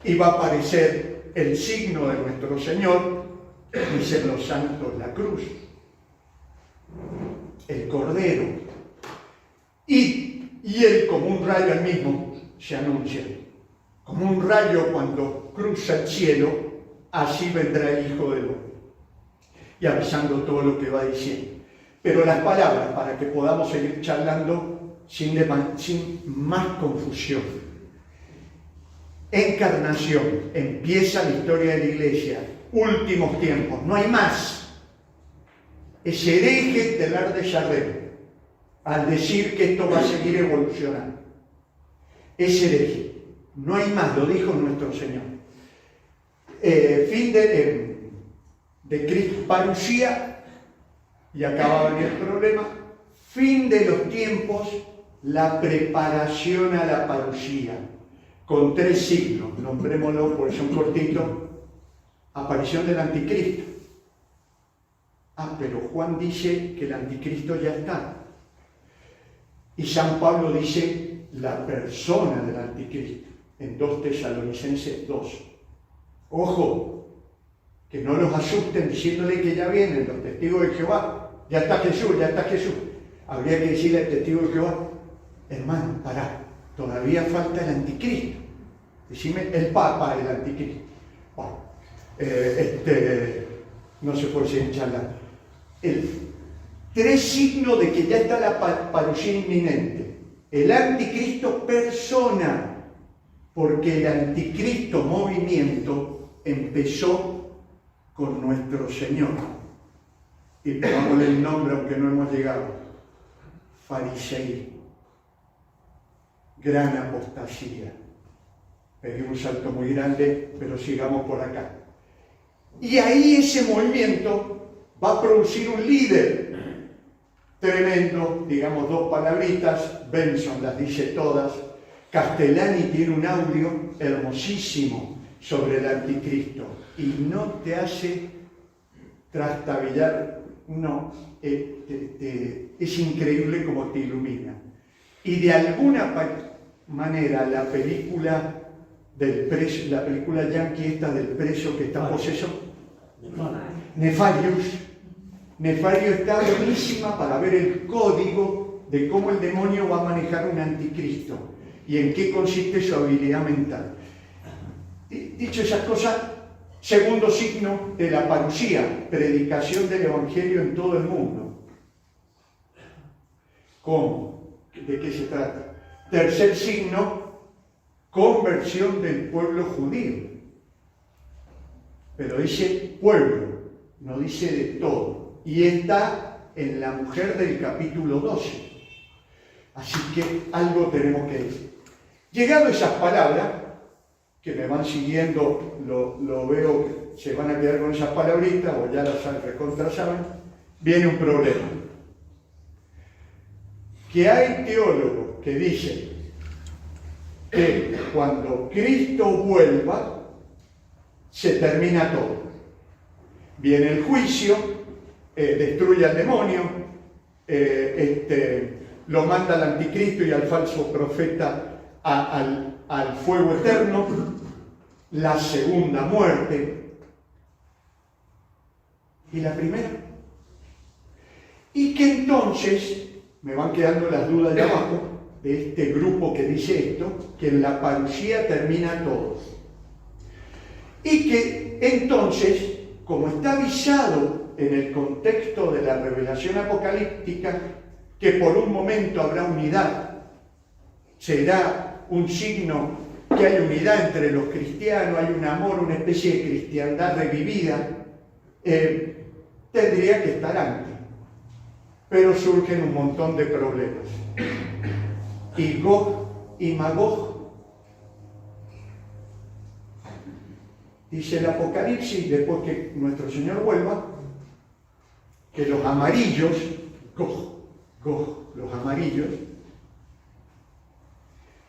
y va a aparecer el signo de nuestro Señor, dicen los santos, la cruz, el Cordero, y él como un rayo al mismo se anuncia. Como un rayo cuando cruza el cielo, así vendrá el Hijo del Hombre. Y avisando todo lo que va diciendo. Pero las palabras, para que podamos seguir charlando sin más confusión. Encarnación, empieza la historia de la Iglesia, últimos tiempos, no hay más. Es hereje Teilhard de Chardin al decir que esto va a seguir evolucionando. Es hereje, no hay más, lo dijo nuestro Señor. Fin de Cristo, parusía, y acaba de venir el problema, fin de los tiempos, la preparación a la parusía, con 3 signos, nombrémoslo porque son cortitos, aparición del anticristo. Pero Juan dice que el anticristo ya está, y San Pablo dice la persona del anticristo, en 2 Tesalonicenses 2. Ojo, que no los asusten diciéndole que ya vienen los testigos de Jehová, ya está Jesús, ya está Jesús. Habría que decirle al testigo de Jehová, hermano, pará, todavía falta el anticristo. Decime, el Papa, el anticristo. Bueno, no se puede seguir charlando. Tres signos de que ya está la parucía inminente. El anticristo persona, porque el anticristo movimiento empezó con nuestro Señor. Y pongámosle el nombre aunque no hemos llegado. Fariseísmo. Gran apostasía. Pegué un salto muy grande, pero sigamos por acá. Y ahí ese movimiento va a producir un líder tremendo, digamos dos palabritas, Benson las dice todas. Castellani tiene un audio hermosísimo sobre el anticristo y no te hace trastabillar, no, es increíble como te ilumina. Y de alguna manera la película del preso, la película yankee esta del preso que está poseso, Nefarious está buenísima para ver el código de cómo el demonio va a manejar un anticristo y en qué consiste su habilidad mental. Dicho esas cosas, segundo signo de la parucía, predicación del evangelio en todo el mundo. ¿Cómo? ¿De qué se trata? Tercer signo, conversión del pueblo judío. Pero dice pueblo, no dice de todo. Y está en la mujer del capítulo 12. Así que algo tenemos que decir. Llegado a esas palabras, que me van siguiendo, lo veo que se van a quedar con esas palabritas, o ya las recontra saben, viene un problema. Que hay teólogos que dicen que cuando Cristo vuelva, se termina todo. Viene el juicio, destruye al demonio, lo manda al anticristo y al falso profeta al fuego eterno, la segunda muerte y la primera. Y que entonces, me van quedando las dudas de abajo, de este grupo que dice esto, que en la parucía termina todo. Y que entonces, como está avisado en el contexto de la revelación apocalíptica, que por un momento habrá unidad, será un signo que hay unidad entre los cristianos, hay un amor, una especie de cristiandad revivida, tendría que estar antes. Pero surgen un montón de problemas. Y Gog y Magog. Dice el Apocalipsis, después que nuestro Señor vuelva, que los amarillos, los amarillos,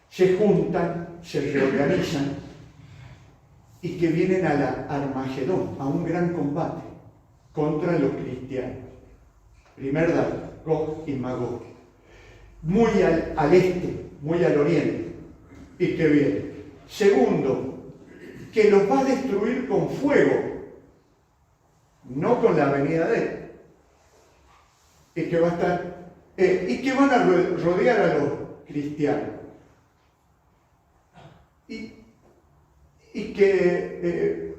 se juntan, se reorganizan y que vienen a la Armagedón, a un gran combate contra los cristianos. Primer dato, Gog y Magog. Muy al este, muy al oriente. Y que viene. Segundo, que los va a destruir con fuego, no con la venida de él. Y que va a estar, y que van a rodear a los cristianos. Y que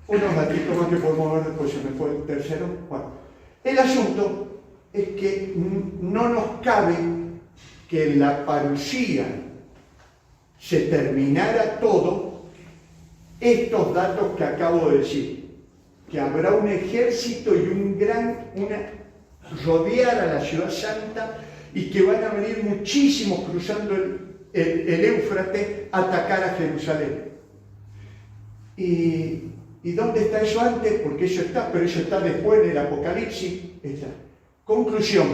unos datitos más que podemos ver después, se me fue el tercero. Bueno, el asunto es que no nos cabe que en la parucía se terminara todo estos datos que acabo de decir, que habrá un ejército y rodear a la ciudad santa y que van a venir muchísimos cruzando el Éufrates a atacar a Jerusalén. ¿Y dónde está eso antes? Porque eso está, pero eso está después en el Apocalipsis. Está. Conclusión,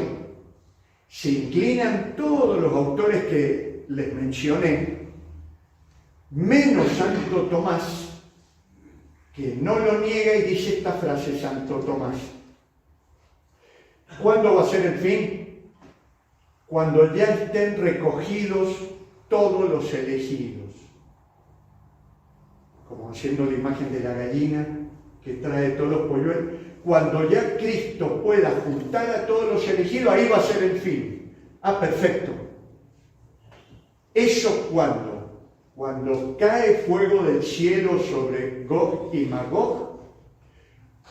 se inclinan todos los autores que les mencioné, menos Santo Tomás, que no lo niega y dice esta frase, Santo Tomás. ¿Cuándo va a ser el fin? Cuando ya estén recogidos todos los elegidos. Como haciendo la imagen de la gallina que trae todos los polluelos, cuando ya Cristo pueda juntar a todos los elegidos, ahí va a ser el fin. Ah, perfecto. ¿Eso cuándo? Cuando cae fuego del cielo sobre Gog y Magog,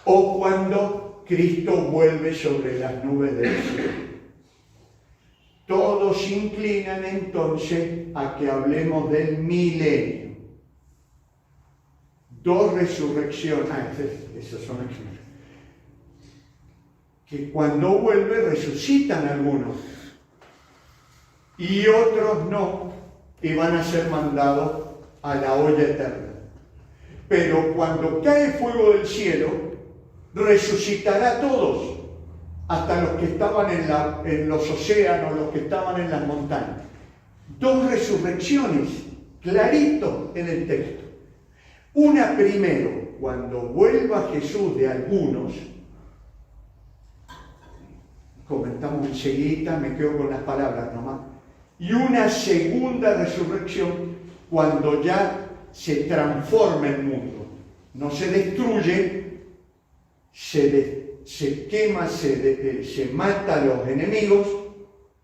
o cuando Cristo vuelve sobre las nubes del cielo. Todos se inclinan entonces a que hablemos del milenio. Dos resurrecciones. Esas son las que cuando vuelve resucitan algunos y otros no, y van a ser mandados a la olla eterna. Pero cuando cae fuego del cielo, resucitará a todos, hasta los que estaban en los océanos, los que estaban en las montañas. Dos resurrecciones, clarito en el texto. Una primero, cuando vuelva Jesús de algunos, comentamos enseguida, me quedo con las palabras nomás, y una segunda resurrección cuando ya se transforma el mundo, no se destruye, se quema, se mata a los enemigos,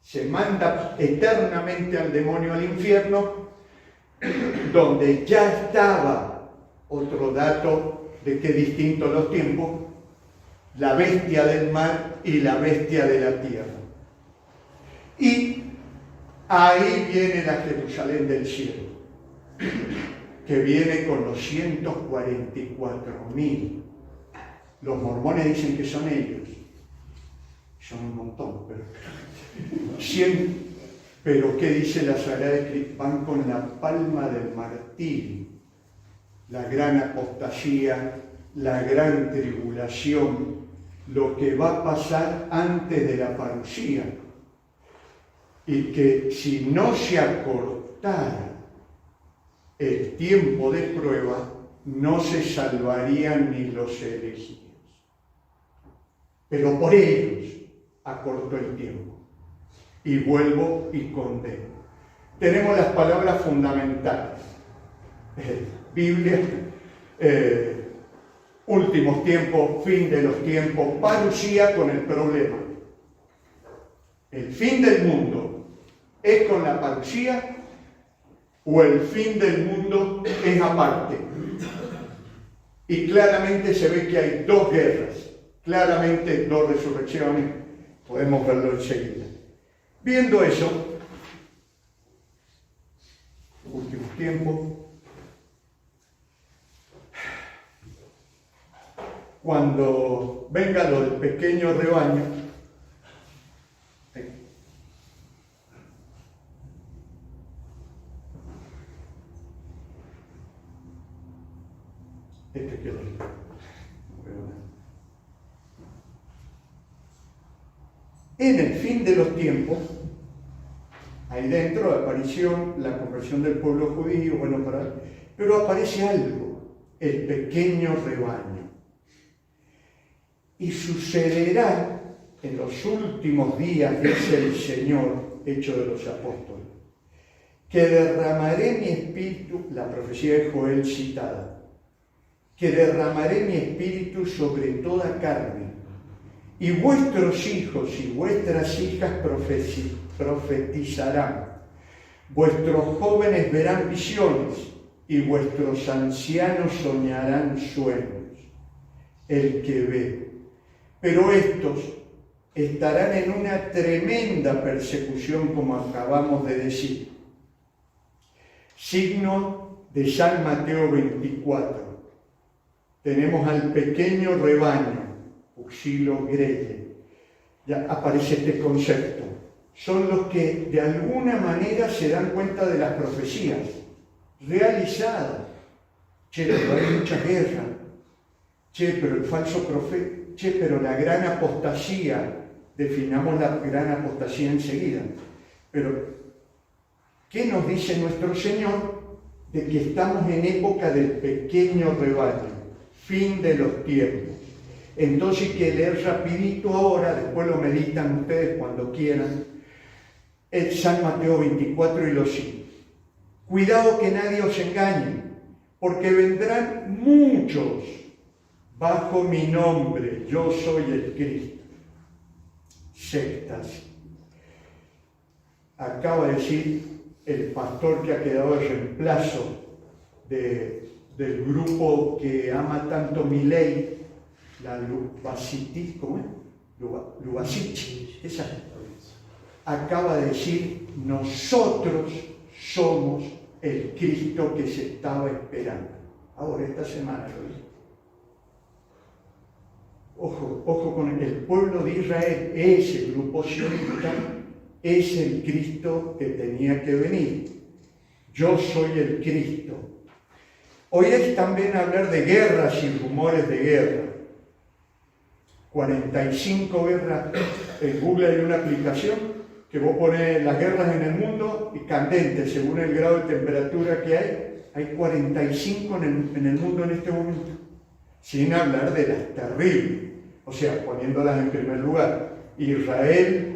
se manda eternamente al demonio al infierno, donde ya estaba, otro dato de que distintos los tiempos, la bestia del mar y la bestia de la tierra. Y ahí viene la Jerusalén del cielo, que viene con los 144.000. Los mormones dicen que son ellos. Son un montón, pero ¿qué dice la Sagrada Escritura? Van con la palma del martirio, la gran apostasía, la gran tribulación, lo que va a pasar antes de la parucía, y que si no se acortara el tiempo de prueba, no se salvarían ni los elegidos. Pero por ellos acortó el tiempo. Y vuelvo y condeno. Tenemos las palabras fundamentales. Biblia, últimos tiempos, fin de los tiempos, parucía con el problema. ¿El fin del mundo es con la parucía o el fin del mundo es aparte? Y claramente se ve que hay dos guerras, claramente dos resurrecciones, podemos verlo enseguida. Viendo eso, últimos tiempos, cuando venga lo del pequeño rebaño, en el fin de los tiempos, ahí dentro la aparición, la conversión del pueblo judío, pero aparece algo, el pequeño rebaño. Y sucederá en los últimos días, dice el Señor, Hechos de los Apóstoles, que derramaré mi espíritu, la profecía de Joel citada, que derramaré mi espíritu sobre toda carne, y vuestros hijos y vuestras hijas profetizarán, vuestros jóvenes verán visiones, y vuestros ancianos soñarán sueños. El que ve. Pero estos estarán en una tremenda persecución, como acabamos de decir. Signo de San Mateo 24. Tenemos al pequeño rebaño, Uxilo Grelle. Ya aparece este concepto. Son los que de alguna manera se dan cuenta de las profecías realizadas. Pero hay mucha guerra. Pero el falso profeta. Pero la gran apostasía, definamos la gran apostasía enseguida. Pero, ¿qué nos dice nuestro Señor? De que estamos en época del pequeño rebaño, fin de los tiempos. Entonces hay que leer rapidito ahora, después lo meditan ustedes cuando quieran, el San Mateo 24 y los signos. Cuidado que nadie os engañe, porque vendrán muchos bajo mi nombre, yo soy el Cristo. Sectas. Acaba de decir el pastor que ha quedado de reemplazo del grupo que ama tanto Milei, la Lubavitch, ¿cómo es? Lubavitch, esa. Acaba de decir, nosotros somos el Cristo que se estaba esperando. Ahora, esta semana lo vi. Ojo con el pueblo de Israel, ese grupo sionista es el Cristo que tenía que venir. Yo soy el Cristo. Hoy es también hablar de guerras y rumores de guerra. 45 guerras. En Google hay una aplicación que vos pones las guerras en el mundo y candentes, según el grado de temperatura que hay. Hay 45 en el mundo en este momento. Sin hablar de las terribles. O sea, poniéndolas en primer lugar. Israel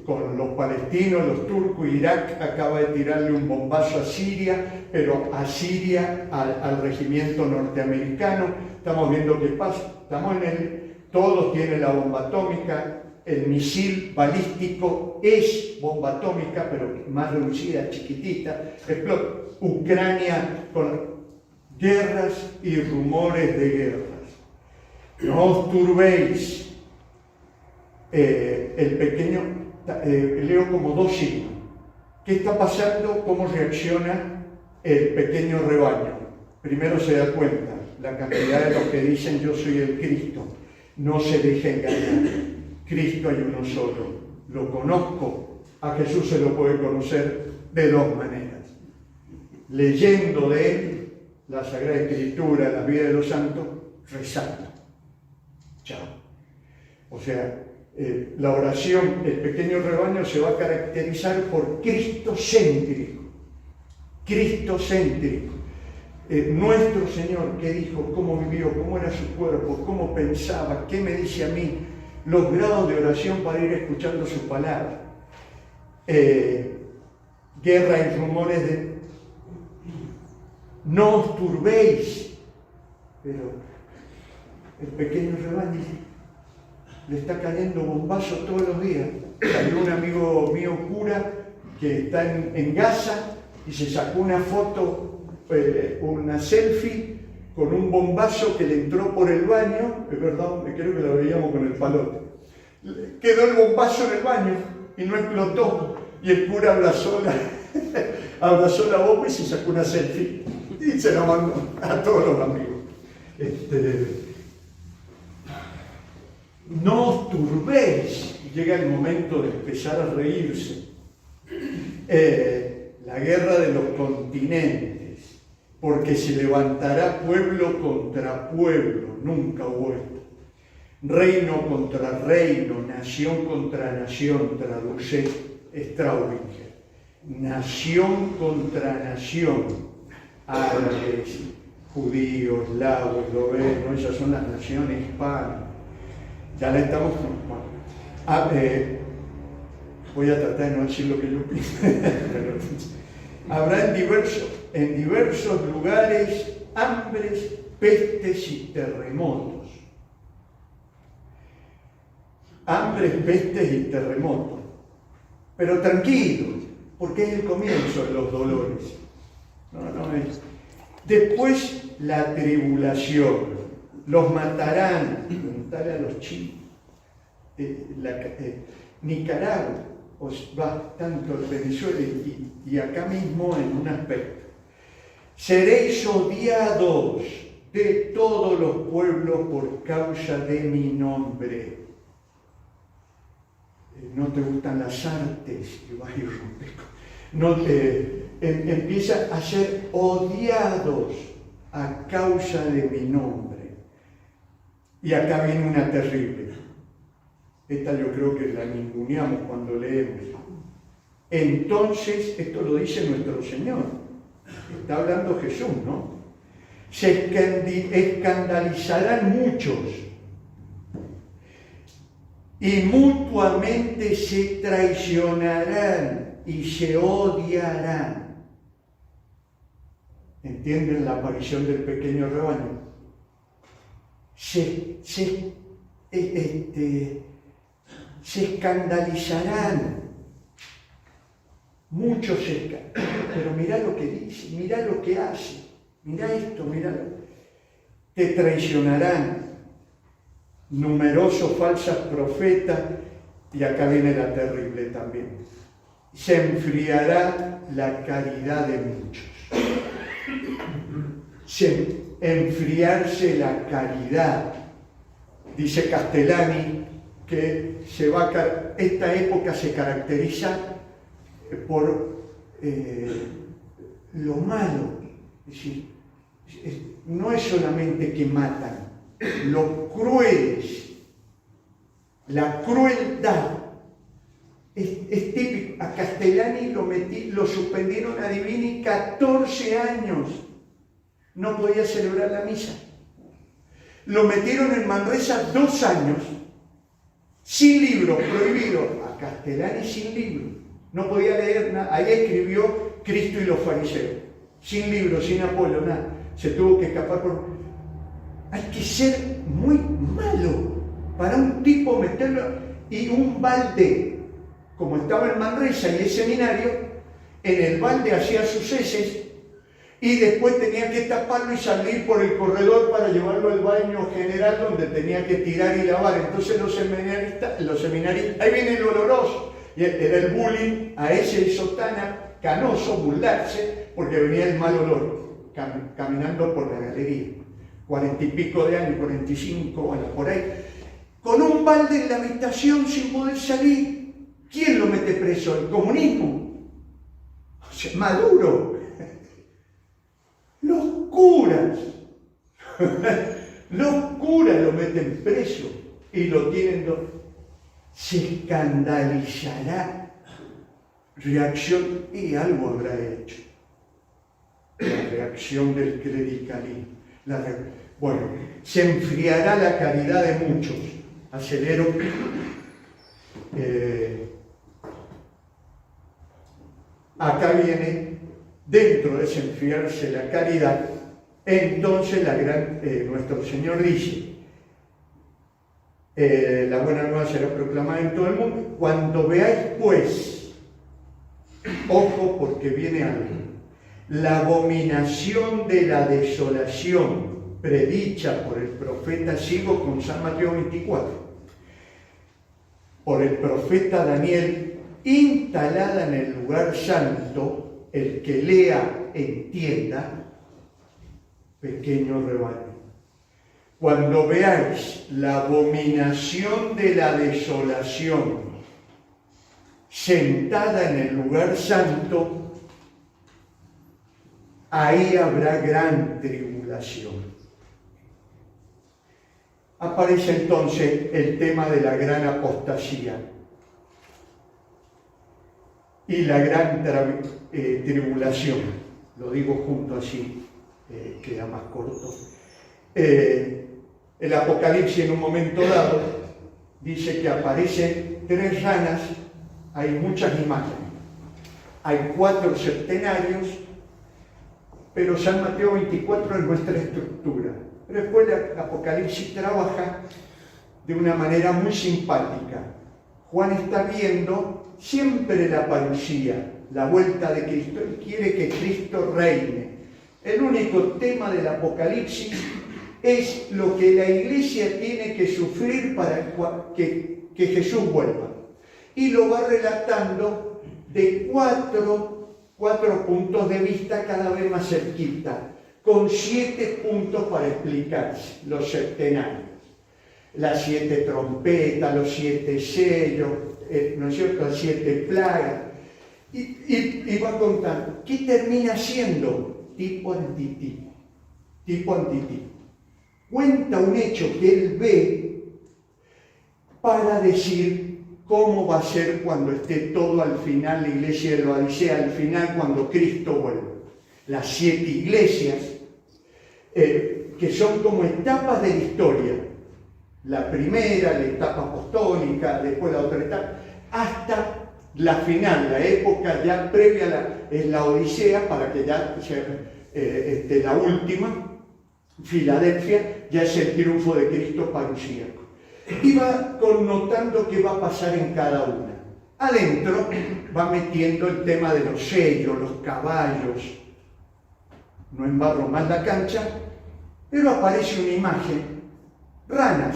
con los palestinos, los turcos, Irak acaba de tirarle un bombazo a Siria, pero a Siria, al regimiento norteamericano. Estamos viendo qué pasa. Todos tienen la bomba atómica, el misil balístico es bomba atómica, pero más reducida, chiquitita. Ucrania con guerras y rumores de guerras. No os turbéis. El pequeño, leo como dos signos. ¿Qué está pasando? ¿Cómo reacciona el pequeño rebaño? Primero se da cuenta, la cantidad de los que dicen yo soy el Cristo. No se deje engañar. Cristo hay uno solo. Lo conozco. A Jesús se lo puede conocer de dos maneras. Leyendo de él la Sagrada Escritura, la vida de los santos, rezando. Chao. O sea, la oración, el pequeño rebaño se va a caracterizar por cristocéntrico. Cristocéntrico. Nuestro Señor, ¿qué dijo? ¿Cómo vivió? ¿Cómo era su cuerpo? ¿Cómo pensaba? ¿Qué me dice a mí? Los grados de oración para ir escuchando su palabra. Guerra y rumores de... No os turbéis. Pero el pequeño rebaño le está cayendo bombazo todos los días. Salió un amigo mío cura que está en Gaza y se sacó una foto, una selfie con un bombazo que le entró por el baño. Es verdad, creo que lo veíamos con el palote. Quedó el bombazo en el baño y no explotó. Y el cura abrazó la bomba y se sacó una selfie y se la mandó a todos los amigos. No os turbéis. Llega el momento de empezar a reírse. La guerra de los continentes, porque se levantará pueblo contra pueblo, nunca hubo esto. Reino contra reino, nación contra nación, traduce Straubinger. Nación contra nación, árabes, judíos, eslavos, eslovenos, esas son las naciones hispanas. Ya la estamos... voy a tratar de no decir lo que yo pienso. Habrá en diversos lugares hambres, pestes y terremotos. Hambres, pestes y terremotos. Pero tranquilos, porque es el comienzo de los dolores. No es. Después la tribulación. Los matarán. Preguntarle a los chinos. Nicaragua, tanto Venezuela y acá mismo en un aspecto. Seréis odiados de todos los pueblos por causa de mi nombre. No te gustan las artes y vas a romper. Empieza a ser odiados a causa de mi nombre. Y acá viene una terrible. Esta yo creo que la ninguneamos cuando leemos. Entonces, esto lo dice nuestro Señor. Está hablando Jesús, ¿no? Se escandalizarán muchos y mutuamente se traicionarán y se odiarán. ¿Entienden la aparición del pequeño rebaño? se escandalizarán. Muchos pero mirá lo que dice, mirá lo que hace, mirá esto, mirá te traicionarán numerosos falsos profetas, y acá viene la terrible también. Se enfriará la caridad de muchos. Enfriarse la caridad. Dice Castellani que esta época se caracteriza por lo malo. Es decir, no es solamente que matan, los crueles, la crueldad. Es típico. A Castellani lo suspendieron a Divini 14 años. No podía celebrar la misa. Lo metieron en Manresa 2 años, sin libro, prohibido. A Castellani sin libro. No podía leer nada. Ahí escribió Cristo y los fariseos. Sin libro, sin Apolo, nada. Se tuvo que escapar por... Hay que ser muy malo para un tipo meterlo. Y un balde, como estaba en Manresa y el seminario, en el balde hacía sus heces y después tenía que taparlo y salir por el corredor para llevarlo al baño general donde tenía que tirar y lavar. Entonces los seminaristas, ahí viene el oloroso. Y era el bullying a ese sotana canoso, burlarse, porque venía el mal olor, caminando por la galería. 40 y pico de años, 45, bueno, por ahí. Con un balde en la habitación sin poder salir. ¿Quién lo mete preso? ¿El comunismo? O sea, Maduro. Los curas. Los curas lo meten preso y lo tienen... Se escandalizará. Reacción, y algo habrá hecho. La reacción del clericalismo. Bueno, se enfriará la caridad de muchos. Acelero. Acá viene, dentro de ese enfriarse la caridad, entonces nuestro Señor dice, la buena nueva será proclamada en todo el mundo. Cuando veáis, pues, ojo porque viene algo, la abominación de la desolación predicha por el profeta, sigo con San Mateo 24, por el profeta Daniel, instalada en el lugar santo, el que lea, entienda, pequeño rebaño. Cuando veáis la abominación de la desolación sentada en el lugar santo, ahí habrá gran tribulación. Aparece entonces el tema de la gran apostasía y la gran tribulación. Lo digo junto así, queda más corto. El Apocalipsis en un momento dado dice que aparecen 3 ranas, hay muchas imágenes, hay 4 septenarios, pero San Mateo 24 es nuestra estructura. Pero después el Apocalipsis trabaja de una manera muy simpática. Juan está viendo siempre la parucía, la vuelta de Cristo. Él quiere que Cristo reine. El único tema del Apocalipsis es lo que la iglesia tiene que sufrir para que Jesús vuelva. Y lo va relatando de cuatro puntos de vista cada vez más cerquita, con 7 puntos para explicarse los septenarios. Las 7 trompetas, los 7 sellos, ¿no es cierto?, las 7 plagas. Y va contando. ¿Qué termina siendo? Tipo antitipo. Tipo antitipo. Cuenta un hecho que él ve para decir cómo va a ser cuando esté todo al final, la iglesia de la Odisea, al final cuando Cristo vuelva. Las 7 iglesias, que son como etapas de la historia. La primera, la etapa apostólica, después la otra etapa, hasta la final, la época ya previa es la Odisea, para que ya sea la última. Filadelfia, ya es el triunfo de Cristo parusíaco. Y va connotando qué va a pasar en cada una. Adentro va metiendo el tema de los sellos, los caballos. No embarro más la cancha, pero aparece una imagen, ranas,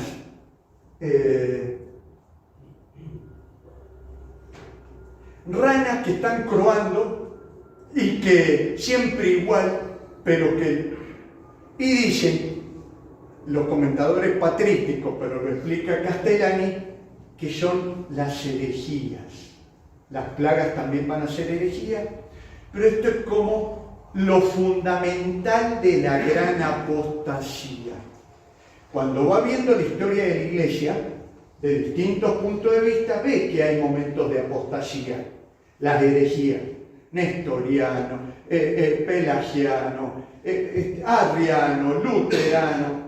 ranas que están croando y que siempre igual, pero que... Y dicen los comentadores patrísticos, pero lo explica Castellani, que son las herejías. Las plagas también van a ser herejías, pero esto es como lo fundamental de la gran apostasía. Cuando va viendo la historia de la Iglesia, de distintos puntos de vista, ve que hay momentos de apostasía. Las herejías, nestoriano, pelagiano, arriano, luterano,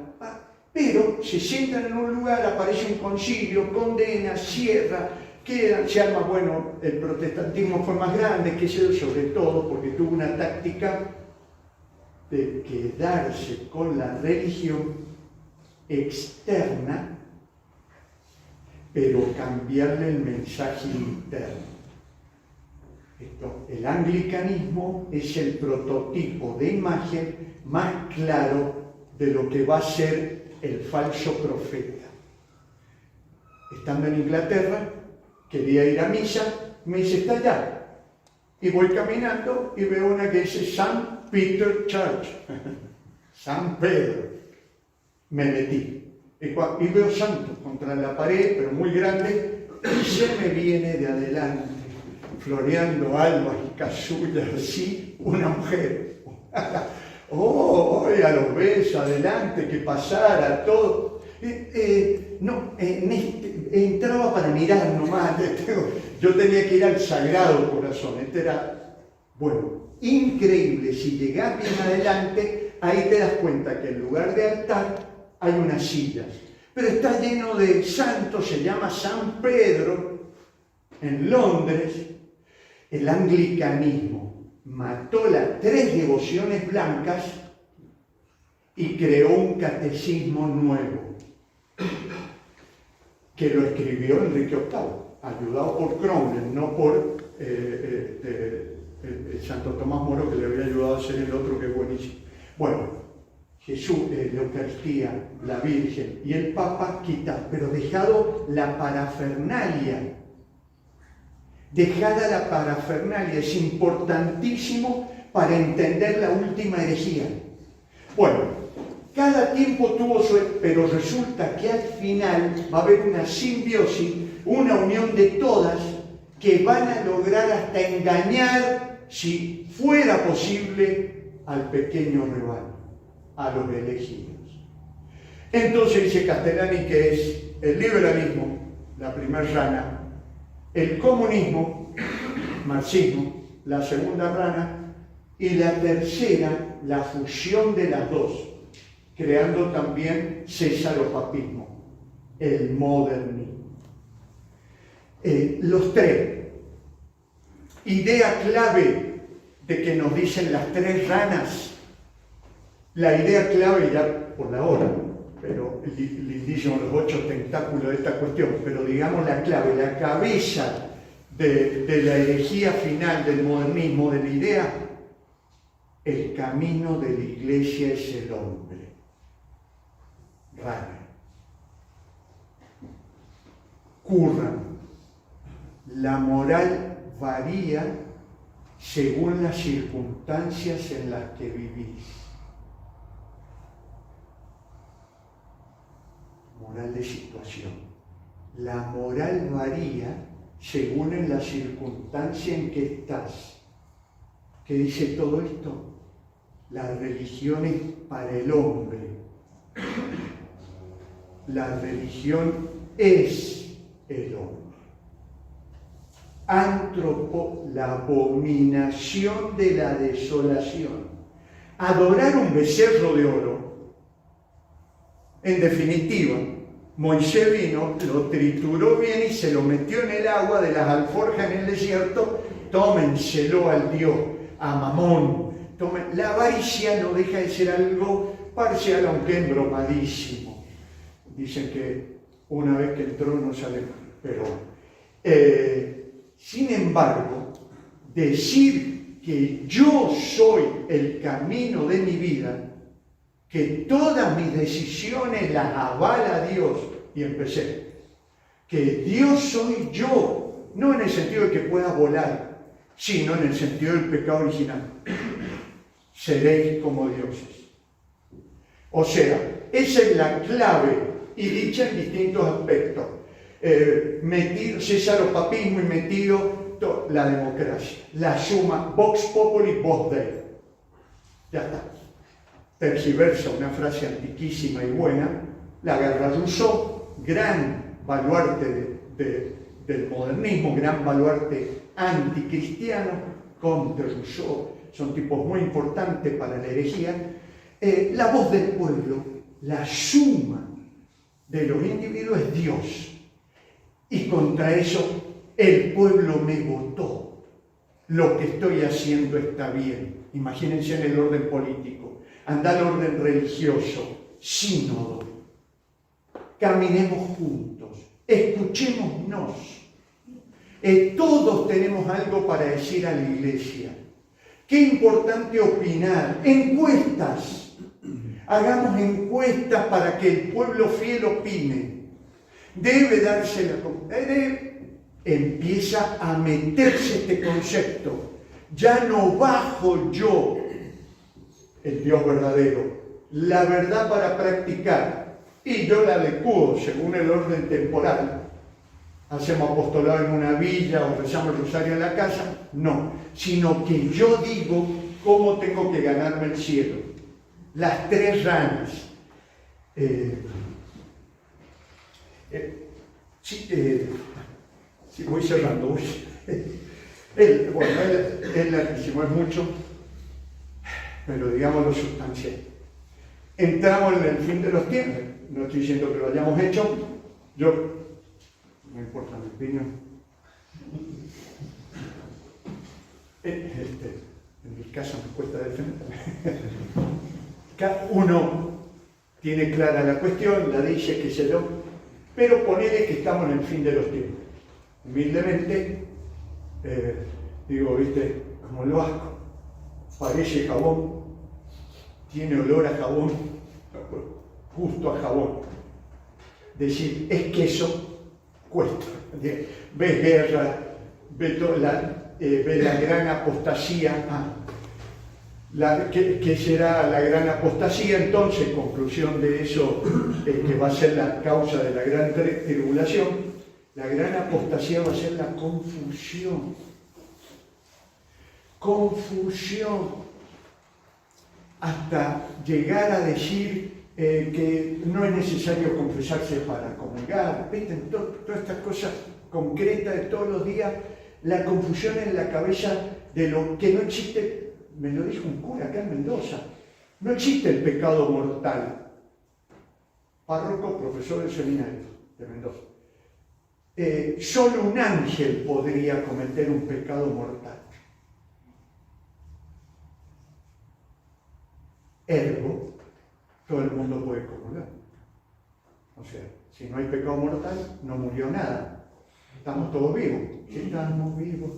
pero se sientan en un lugar, aparece un concilio, condena, cierra, se arma, bueno, el protestantismo fue más grande, que se sobre todo porque tuvo una táctica de quedarse con la religión externa, pero cambiarle el mensaje interno. El anglicanismo es el prototipo de imagen más claro de lo que va a ser el falso profeta. Estando en Inglaterra, quería ir a misa, me dice, está allá. Y voy caminando y veo una que dice St. Peter Church, San Pedro. Me metí. Y veo santos contra la pared, pero muy grande, y se me viene de adelante, floreando albas y casullas así, una mujer. Oh, ya lo ves, adelante, que pasara todo. Entraba para mirar nomás. Yo tenía que ir al Sagrado Corazón. Este era, bueno, increíble. Si llegás bien adelante, ahí te das cuenta que en lugar de altar hay unas sillas. Pero está lleno de santos, se llama San Pedro, en Londres. El anglicanismo mató las 3 devociones blancas y creó un catecismo nuevo, que lo escribió Enrique VIII, ayudado por Cromwell, no por Santo Tomás Moro, que le había ayudado a hacer el otro, que es buenísimo. Bueno, Jesús, la Eucaristía, la Virgen y el Papa quitan, pero dejado la parafernalia. Dejada la parafernalia, es importantísimo para entender la última herejía. Bueno, cada tiempo tuvo su... pero resulta que al final va a haber una simbiosis, una unión de todas, que van a lograr hasta engañar, si fuera posible, al pequeño rebaño, a los elegidos. Entonces dice Castellani que es el liberalismo, la primera rana, el comunismo, marxismo, la segunda rana, y la tercera, la fusión de las dos, creando también cesaropapismo, el modernismo. Los 3, idea clave de que nos dicen las 3 ranas, la idea clave ya por la hora, pero lindísimo los 8 tentáculos de esta cuestión, pero digamos la clave, la cabeza de la herejía final del modernismo, de la idea, el camino de la Iglesia es el hombre. Rana. Curran. La moral varía según las circunstancias en las que vivís. Moral de situación. La moral varía según en la circunstancia en que estás. ¿Qué dice todo esto? La religión es para el hombre. La religión es el hombre. Antropo, la abominación de la desolación. Adorar un becerro de oro. En definitiva, Moisés vino, lo trituró bien y se lo metió en el agua de las alforjas en el desierto. Tómenselo al Dios, a Mamón. La avaricia no deja de ser algo parcial, aunque embromadísimo. Dicen que una vez que entró no sale más, pero sin embargo, decir que yo soy el camino de mi vida, que todas mis decisiones las avala Dios, y empecé, que Dios soy yo, no en el sentido de que pueda volar, sino en el sentido del pecado original. Seréis como dioses. O sea, esa es la clave, y dicha en distintos aspectos. Metido cesaropapismo y metido la democracia. La suma vox populi vox Dei. Ya está. Tergiversa, una frase antiquísima y buena, la agarra Rousseau, gran baluarte del modernismo, gran baluarte anticristiano, contra Rousseau, son tipos muy importantes para la herejía. La voz del pueblo, la suma de los individuos es Dios. Y contra eso el pueblo me votó. Lo que estoy haciendo está bien. Imagínense en el orden político. Anda al orden religioso, sínodo. Caminemos juntos, escuchémonos. Todos tenemos algo para decir a la iglesia. Qué importante opinar. Encuestas. Hagamos encuestas para que el pueblo fiel opine. Debe darse la... Empieza a meterse este concepto. Ya no bajo yo, el Dios verdadero, la verdad para practicar, y yo la adecuo según el orden temporal. Hacemos apostolado en una villa o rezamos el rosario en la casa, no, sino que yo digo cómo tengo que ganarme el cielo. Las tres ranas. Sí, voy cerrando. Es larguísimo, es mucho, pero digamos lo sustancial. Entramos en el fin de los tiempos. No estoy diciendo que lo hayamos hecho. No importa mi opinión. En mi caso me cuesta defenderme. Cada uno tiene clara la cuestión, la dice, qué sé yo, pero ponele que estamos en el fin de los tiempos. Humildemente, digo, viste, como lo asco, parece jabón, tiene olor a jabón, justo a jabón. Decir, es que eso cuesta. Ves guerra, ves la gran apostasía. ¿Qué será la gran apostasía? Entonces, conclusión de eso, que va a ser la causa de la gran tribulación, la gran apostasía va a ser la confusión. Confusión. Hasta llegar a decir que no es necesario confesarse para comulgar. ¿Viste? Todas estas cosas concretas de todos los días, la confusión en la cabeza de lo que no existe. Me lo dijo un cura acá en Mendoza. No existe el pecado mortal. Párroco, profesor del seminario de Mendoza. Solo un ángel podría cometer un pecado mortal. Ergo, todo el mundo puede comulgar. O sea, si no hay pecado mortal, no murió nada. Estamos todos vivos. Estamos vivos.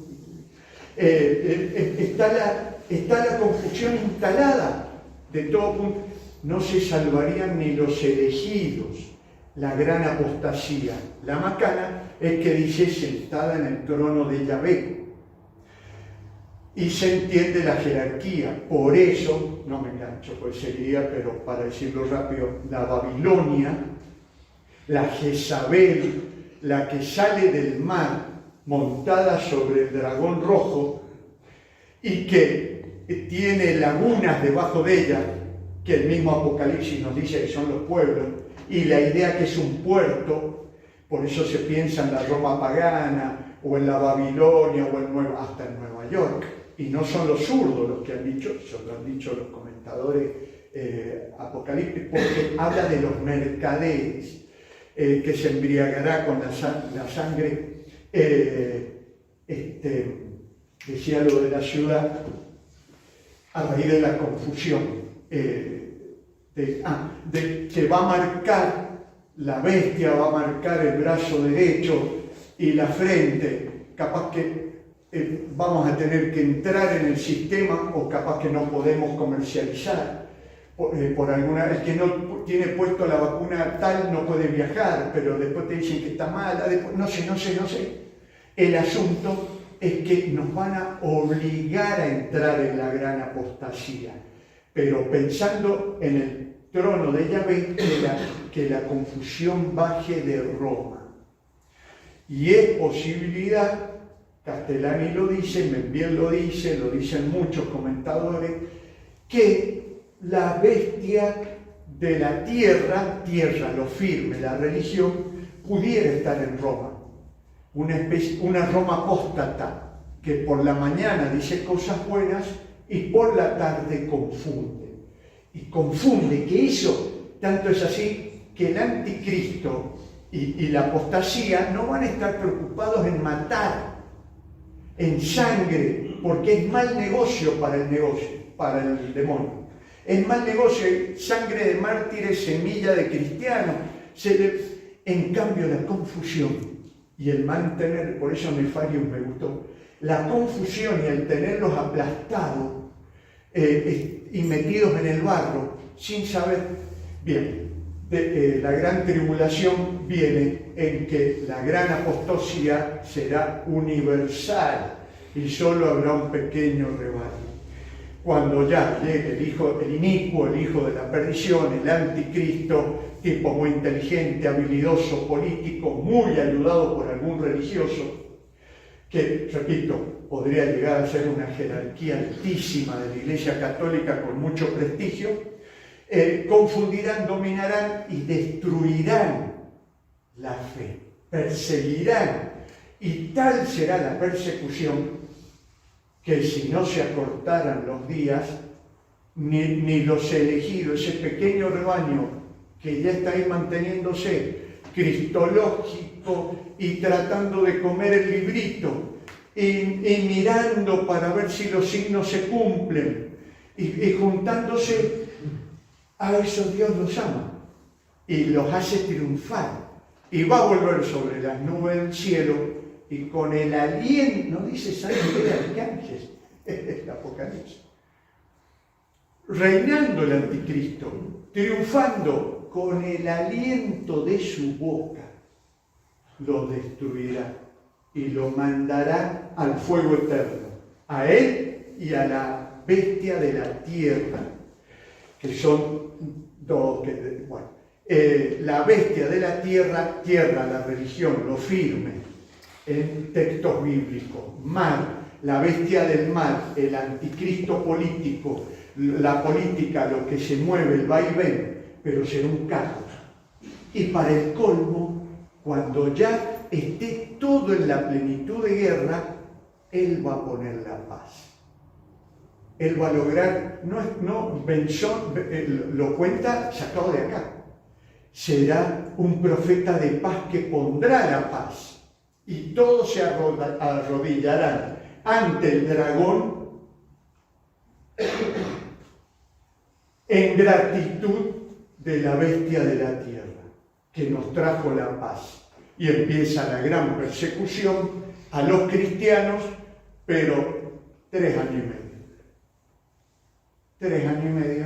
Está la confusión instalada de todo punto. No se salvarían ni los elegidos. La gran apostasía. La macana es que dice sentada en el trono de Yahvé. Y se entiende la jerarquía. Por eso, no me engancho, pues sería, pero para decirlo rápido, la Babilonia, la Jezabel, la que sale del mar montada sobre el dragón rojo y que tiene lagunas debajo de ella, que el mismo Apocalipsis nos dice que son los pueblos, y la idea que es un puerto, por eso se piensa en la Roma pagana, o en la Babilonia, o hasta en Nueva York. Y no son los zurdos los que han dicho, eso lo han dicho los comentadores apocalípticos, porque habla de los mercaderes, que se embriagará con la sangre. Decía lo de la ciudad a raíz de la confusión. que va a marcar, la bestia va a marcar el brazo derecho y la frente, capaz que vamos a tener que entrar en el sistema o capaz que no podemos comercializar. Por alguna, el que no tiene puesto la vacuna tal no puede viajar, pero después te dicen que está mala, después, no sé. El asunto es que nos van a obligar a entrar en la gran apostasía, pero pensando en el trono de Yahvé, que la confusión baje de Roma. Y es posibilidad, Castellani lo dice, Membiel lo dicen muchos comentadores, que la bestia de la tierra, lo firme, la religión, pudiera estar en Roma. Una Roma apóstata, que por la mañana dice cosas buenas y por la tarde confunde. Y confunde, que eso, tanto es así, que el anticristo y la apostasía no van a estar preocupados en matar, en sangre, porque es mal negocio para el demonio. Es mal negocio, sangre de mártires, semilla de cristianos. En cambio, la confusión y el mantener, por eso Nefarius me gustó, la confusión y el tenerlos aplastados y metidos en el barro, sin saber. Bien, la gran tribulación viene en que la gran apostasía será universal y solo habrá un pequeño rebaño. Cuando ya llegue el inicuo, el hijo de la perdición, el anticristo, tipo muy inteligente, habilidoso, político, muy ayudado por algún religioso, que, repito, podría llegar a ser una jerarquía altísima de la Iglesia Católica con mucho prestigio, confundirán, dominarán y destruirán la fe, perseguirán, y tal será la persecución que si no se acortaran los días, ni los elegidos, ese pequeño rebaño que ya está ahí manteniéndose cristológico y tratando de comer el librito y mirando para ver si los signos se cumplen y juntándose, a eso Dios los ama y los hace triunfar y va a volver sobre las nubes del cielo y con el aliento, no dice sangre de arcángeles, es el Apocalipsis, reinando el anticristo, triunfando con el aliento de su boca, lo destruirá y lo mandará al fuego eterno, a él y a la bestia de la tierra, que son dos, la bestia de la tierra, la religión, lo firme, en textos bíblicos, mal, la bestia del mal, el anticristo político, la política, lo que se mueve, el vaivén, pero será un caos. Y para el colmo, cuando ya esté todo en la plenitud de guerra, Él va a poner la paz. Él va a lograr, Benzón lo cuenta sacado de acá, será un profeta de paz que pondrá la paz. Y todos se arrodillarán ante el dragón en gratitud de la bestia de la tierra, que nos trajo la paz. Y empieza la gran persecución a los cristianos, pero 3 años y medio. 3 años y medio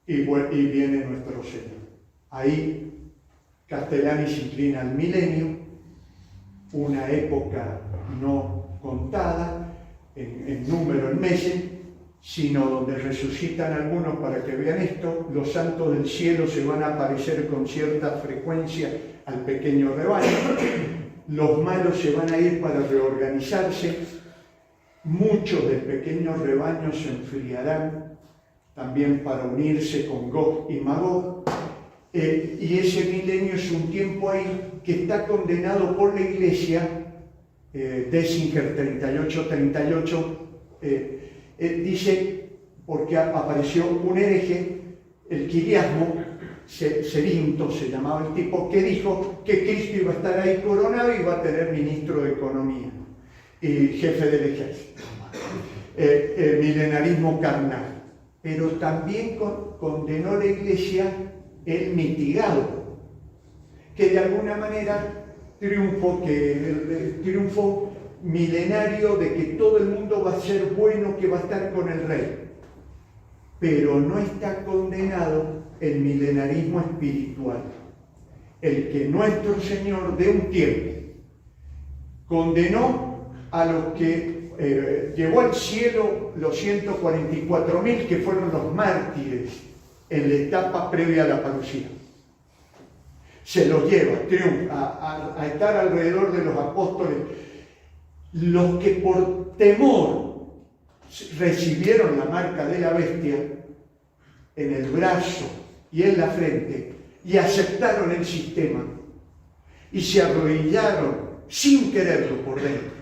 y viene nuestro Señor. Ahí Castellani se inclina al milenio, una época no contada en número, en meses, sino donde resucitan algunos para que vean esto. Los santos del cielo se van a aparecer con cierta frecuencia al pequeño rebaño, los malos se van a ir para reorganizarse, muchos del pequeño rebaño se enfriarán también para unirse con Gog y Magog. Y ese milenio es un tiempo ahí que está condenado por la Iglesia, Dessinger 38-38, dice, porque apareció un hereje, el Quiriasmo, Cerinto se llamaba el tipo, que dijo que Cristo iba a estar ahí coronado y iba a tener ministro de Economía y jefe del ejército. Milenarismo carnal. pero también condenó la Iglesia el mitigado, que de alguna manera triunfó milenario de que todo el mundo va a ser bueno, que va a estar con el rey. Pero no está condenado el milenarismo espiritual, el que nuestro Señor de un tiempo condenó a los que llevó al cielo los 144.000 que fueron los mártires en la etapa previa a la parucía. Se los lleva, triunfa, a estar alrededor de los apóstoles. Los que por temor recibieron la marca de la bestia en el brazo y en la frente y aceptaron el sistema y se arrodillaron sin quererlo por dentro,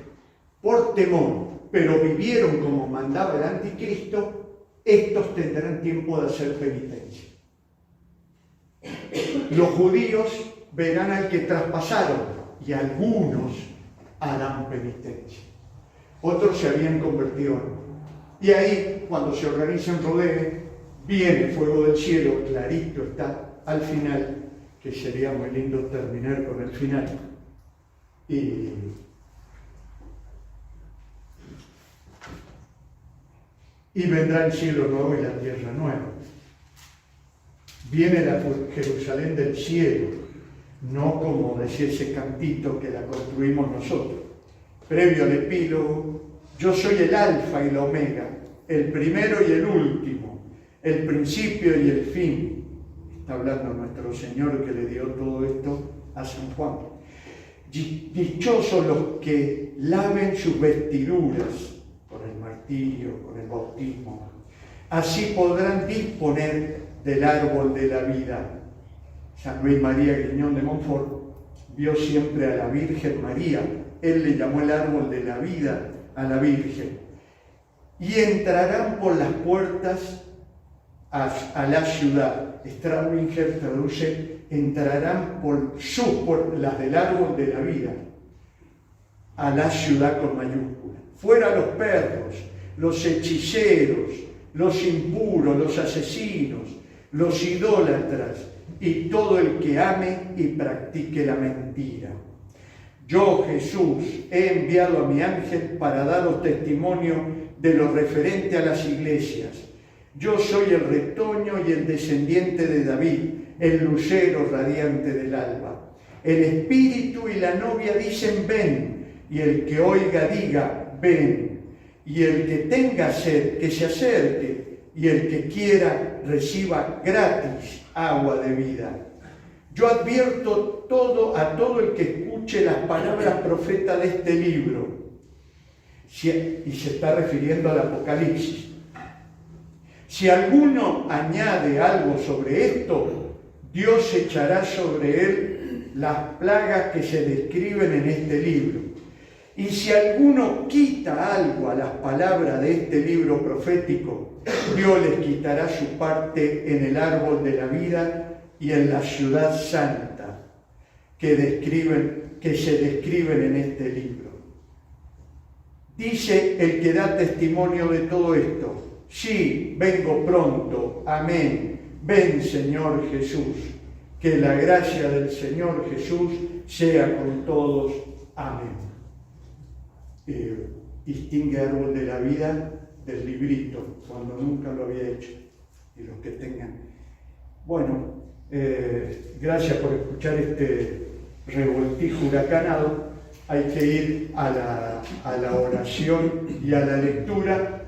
por temor, pero vivieron como mandaba el anticristo, estos tendrán tiempo de hacer penitencia. Los judíos verán al que traspasaron y algunos harán penitencia. Otros se habían convertido. Y ahí, cuando se organiza en rodeo, viene fuego del cielo, clarito está al final, que sería muy lindo terminar con el final. Y vendrá el cielo nuevo y la tierra nueva. Viene la Jerusalén del cielo, no como decía ese cantito que la construimos nosotros. Previo al epílogo, yo soy el alfa y la omega, el primero y el último, el principio y el fin. Está hablando nuestro Señor que le dio todo esto a San Juan. Dichosos los que laven sus vestiduras con el martirio, con el bautismo. Así podrán disponer del árbol de la vida. San Luis María Griñón de Montfort vio siempre a la Virgen María. Él le llamó el árbol de la vida a la Virgen. Y entrarán por las puertas a la ciudad. Straubinger traduce, entrarán por las del árbol de la vida a la ciudad con mayúscula. Fuera los perros, los hechiceros, los impuros, los asesinos, los idólatras y todo el que ame y practique la mentira. Yo, Jesús, he enviado a mi ángel para daros testimonio de lo referente a las iglesias. Yo soy el retoño y el descendiente de David, el lucero radiante del alba. El espíritu y la novia dicen ven, y el que oiga diga ven, y el que tenga sed que se acerque, y el que quiera reciba gratis agua de vida. Yo advierto a todo el que escuche las palabras profetas de este libro, y se está refiriendo al Apocalipsis. Si alguno añade algo sobre esto, Dios echará sobre él las plagas que se describen en este libro. Y si alguno quita algo a las palabras de este libro profético, Dios les quitará su parte en el árbol de la vida y en la ciudad santa que se describen en este libro. Dice el que da testimonio de todo esto: sí, vengo pronto, amén. Ven, Señor Jesús. Que la gracia del Señor Jesús sea con todos, amén. Distingue árbol de la vida del librito, cuando nunca lo había hecho. Y los que tengan. Bueno, gracias por escuchar este revoltijo huracanado. Hay que ir a la oración y a la lectura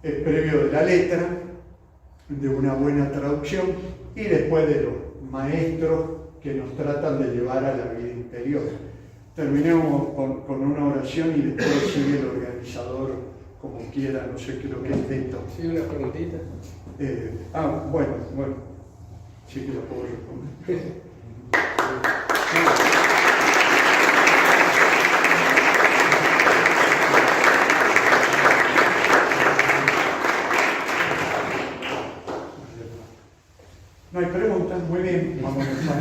previo de la letra, de una buena traducción y después de los maestros que nos tratan de llevar a la vida interior. Terminemos con una oración y después sigue el organizador como quiera, no sé qué es lo que es esto. Sí, una preguntita. Bueno, sí que lo puedo responder. No hay preguntas, muy bien, vamos a empezar.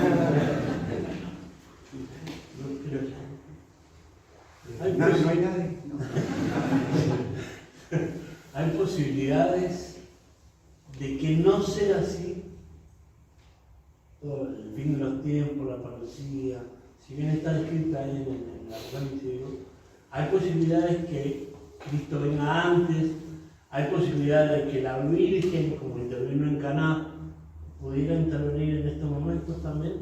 No hay nadie. ¿Hay posibilidades de que no sea así, todo el fin de los tiempos, la parucía, si bien está escrita en el Apocalipsis, hay posibilidades que Cristo venga antes, hay posibilidades de que la Virgen, como intervino en Caná, pudiera intervenir en estos momentos también.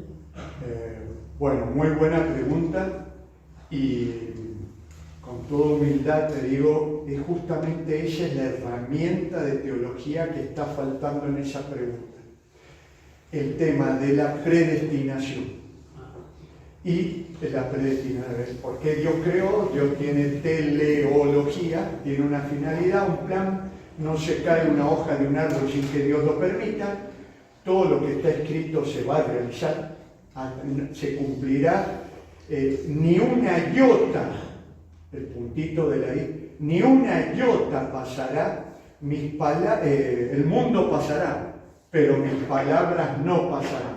Bueno, muy buena pregunta, y con toda humildad te digo, es justamente ella la herramienta de teología que está faltando en esa pregunta. El tema de la predestinación. Y la predestinación, porque Dios creó, Dios tiene teleología, tiene una finalidad, un plan, no se cae una hoja de un árbol sin que Dios lo permita, todo lo que está escrito se va a realizar, se cumplirá, ni una iota, el puntito de la I, ni una iota pasará, el mundo pasará, pero mis palabras no pasarán.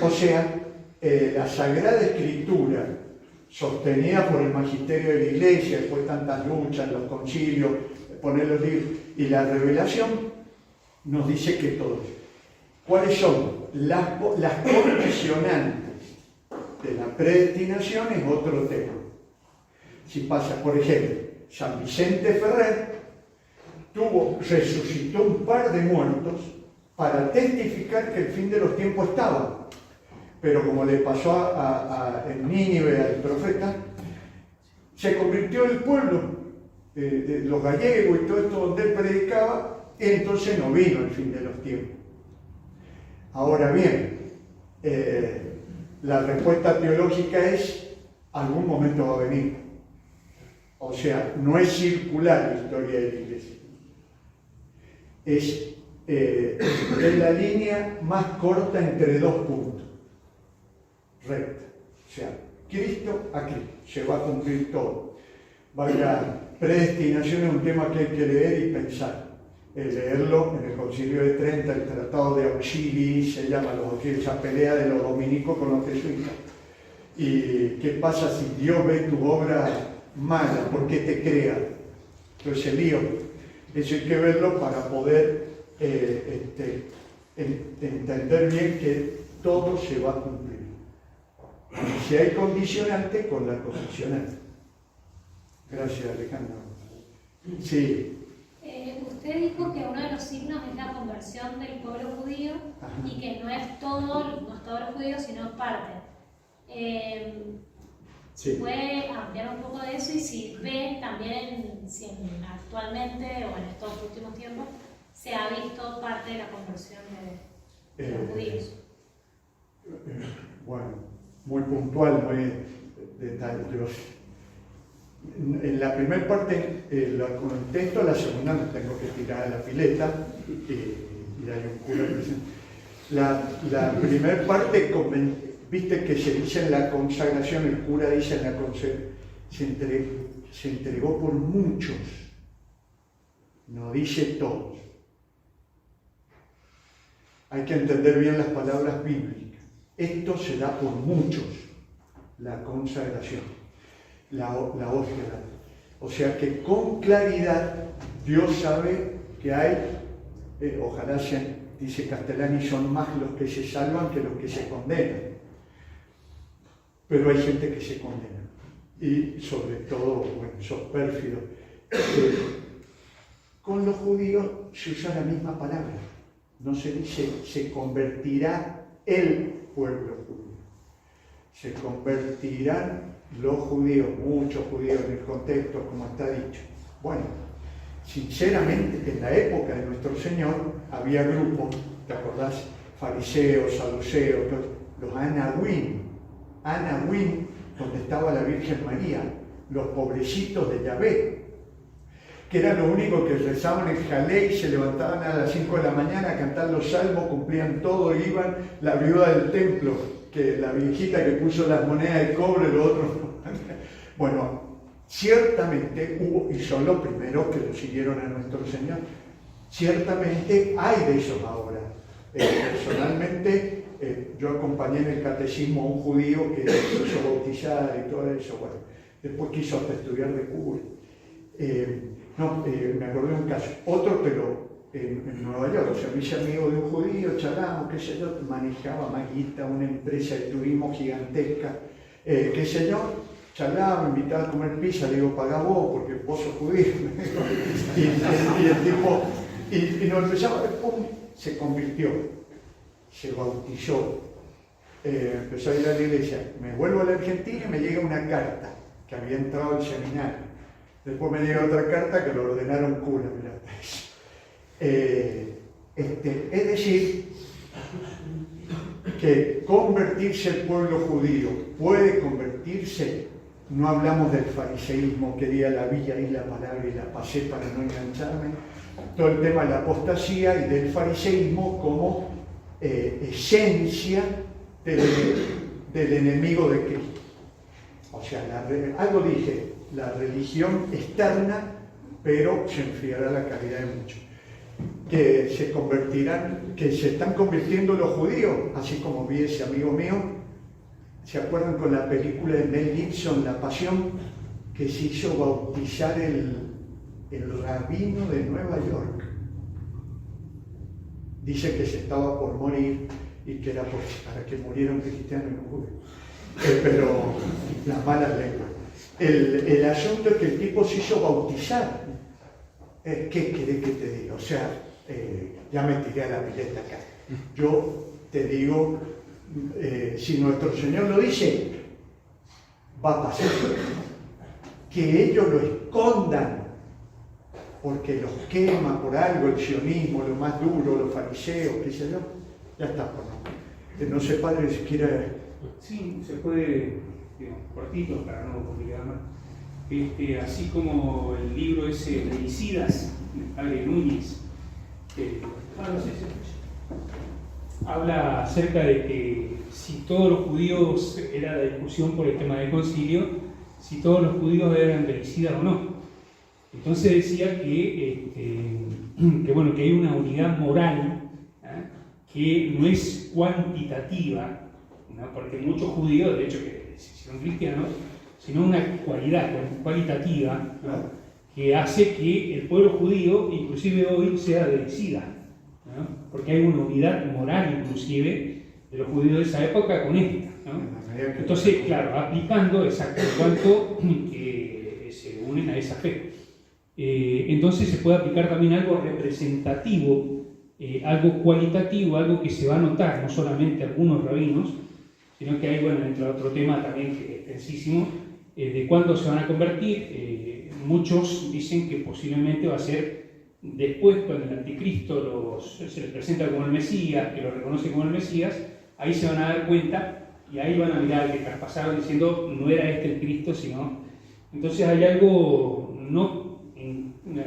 O sea, la Sagrada Escritura, sostenida por el magisterio de la Iglesia, después tantas luchas, los concilios, poner los libros, y la revelación, nos dice que todos. ¿Cuáles son? Las condicionantes de la predestinación es otro tema. Si pasa, por ejemplo, San Vicente Ferrer resucitó un par de muertos para testificar que el fin de los tiempos estaba. Pero como le pasó en Nínive al profeta, se convirtió el pueblo, los gallegos y todo esto donde él predicaba, y entonces no vino el fin de los tiempos. Ahora bien, la respuesta teológica es, algún momento va a venir. O sea, no es circular la historia de la Iglesia. Es la línea más corta entre dos puntos. Recta. O sea, Cristo a Cristo. Se va a cumplir todo. Vaya, predestinación es un tema que hay que leer y pensar. Leerlo en el Concilio de Trento, el Tratado de Auxili, se llama los auxilios, esa pelea de los dominicos con los jesuitas. ¿Y qué pasa si Dios ve tu obra mala? ¿Por qué te crea? Entonces el lío. Eso hay que verlo para poder entender bien que todo se va a cumplir. Y si hay condicionante, con la condicionante. Gracias, Alejandro. Sí. Usted dijo que uno de los signos es la conversión del pueblo judío. Ajá. Y que no es todos los judíos, sino parte. Sí. ¿Puede ampliar un poco de eso? Y si ve también, si actualmente o en estos últimos tiempos se ha visto parte de la conversión de los judíos. Bueno, muy puntual, muy detalloso. En la primera parte lo contesto, la segunda me tengo que tirar a la pileta y hay un cura presente. La primera parte, viste que se dice en la consagración, el cura dice en la consagración, se entregó por muchos, no dice todos. Hay que entender bien las palabras bíblicas. Esto se da por muchos, la consagración, la hostia. O sea que con claridad Dios sabe que hay, ojalá sean, dice Castellani, son más los que se salvan que los que se condenan. Pero hay gente que se condena. Y sobre todo, bueno, sos pérfidos. Con los judíos se usa la misma palabra. No se dice, se convertirá el pueblo judío. Se convertirán los judíos, muchos judíos en el contexto, como está dicho. Bueno, sinceramente, en la época de nuestro Señor había grupos, ¿te acordás? Fariseos, saduceos, los anahuim, donde estaba la Virgen María, los pobrecitos de Yahvé, que eran los únicos que rezaban el jalé y se levantaban a las 5 de la mañana a cantar los salmos, cumplían todo, iban, la viuda del templo, que la viejita que puso las monedas de cobre, los otros. Bueno, ciertamente hubo, y son los primeros que lo siguieron a nuestro Señor, ciertamente hay de esos ahora. Personalmente, yo acompañé en el catecismo a un judío que se hizo bautizar y todo eso, bueno, después quiso hasta estudiar de cura. Me acordé de un caso. Otro te lo en Nueva York. O sea, me hice amigo de un judío, charlamos, qué sé yo, manejaba Maguita, una empresa de turismo gigantesca, qué sé yo, charlaba, me invitaba a comer pizza, le digo, pagá vos porque vos sos judío. y el tipo, y nos empezaba, ¡pum!, se convirtió, se bautizó, empezó a ir a la iglesia. Me vuelvo a la Argentina y me llega una carta que había entrado al seminario. Después me llega otra carta que lo ordenaron cura, mirá. Es decir, que convertirse el pueblo judío puede convertirse, no hablamos del fariseísmo, que diga la villa y la palabra y la pasé para no engancharme, todo el tema de la apostasía y del fariseísmo como esencia del enemigo de Cristo. O sea, algo dije, la religión externa, pero se enfriará la caridad de muchos. Que se convertirán, que se están convirtiendo los judíos, así como vi ese amigo mío. ¿Se acuerdan con la película de Mel Gibson, La Pasión? Que se hizo bautizar el rabino de Nueva York. Dice que se estaba por morir y que era para que murieran cristianos y no judíos. Pero las malas lenguas. El asunto es que el tipo se hizo bautizar. ¿Qué querés que te diga? O sea, ya me tiré a la pileta acá. Yo te digo, si nuestro Señor lo dice, va a pasar. Que ellos lo escondan, porque los quema por algo, el sionismo, lo más duro, los fariseos, qué sé yo, ya está por no. No sé, padre, si quiere... Sí, se puede, digamos, cortito para no complicar más. Así como el libro ese Reicidas, de padre Núñez, no sé si habla acerca de que si todos los judíos, era la discusión por el tema del concilio, si todos los judíos eran reicidas o no. Entonces decía que bueno, que hay una unidad moral, que no es cuantitativa, ¿no? Porque muchos judíos, de hecho, que son cristianos, sino una cualidad cualitativa, ¿no? Que hace que el pueblo judío, inclusive hoy, sea deicida, ¿no? Porque hay una unidad moral, inclusive, de los judíos de esa época con esta, ¿no? Entonces, claro, aplicando exacto cuánto que se unen a esa fe. Entonces se puede aplicar también algo representativo, algo cualitativo, algo que se va a notar, no solamente algunos rabinos, sino que hay, bueno, entra otro tema también que es extensísimo, de cuándo se van a convertir. Muchos dicen que posiblemente va a ser después, cuando el anticristo se les presenta como el Mesías, que lo reconoce como el Mesías, ahí se van a dar cuenta y ahí van a mirar que traspasaron diciendo no era este el Cristo, sino... Entonces hay algo,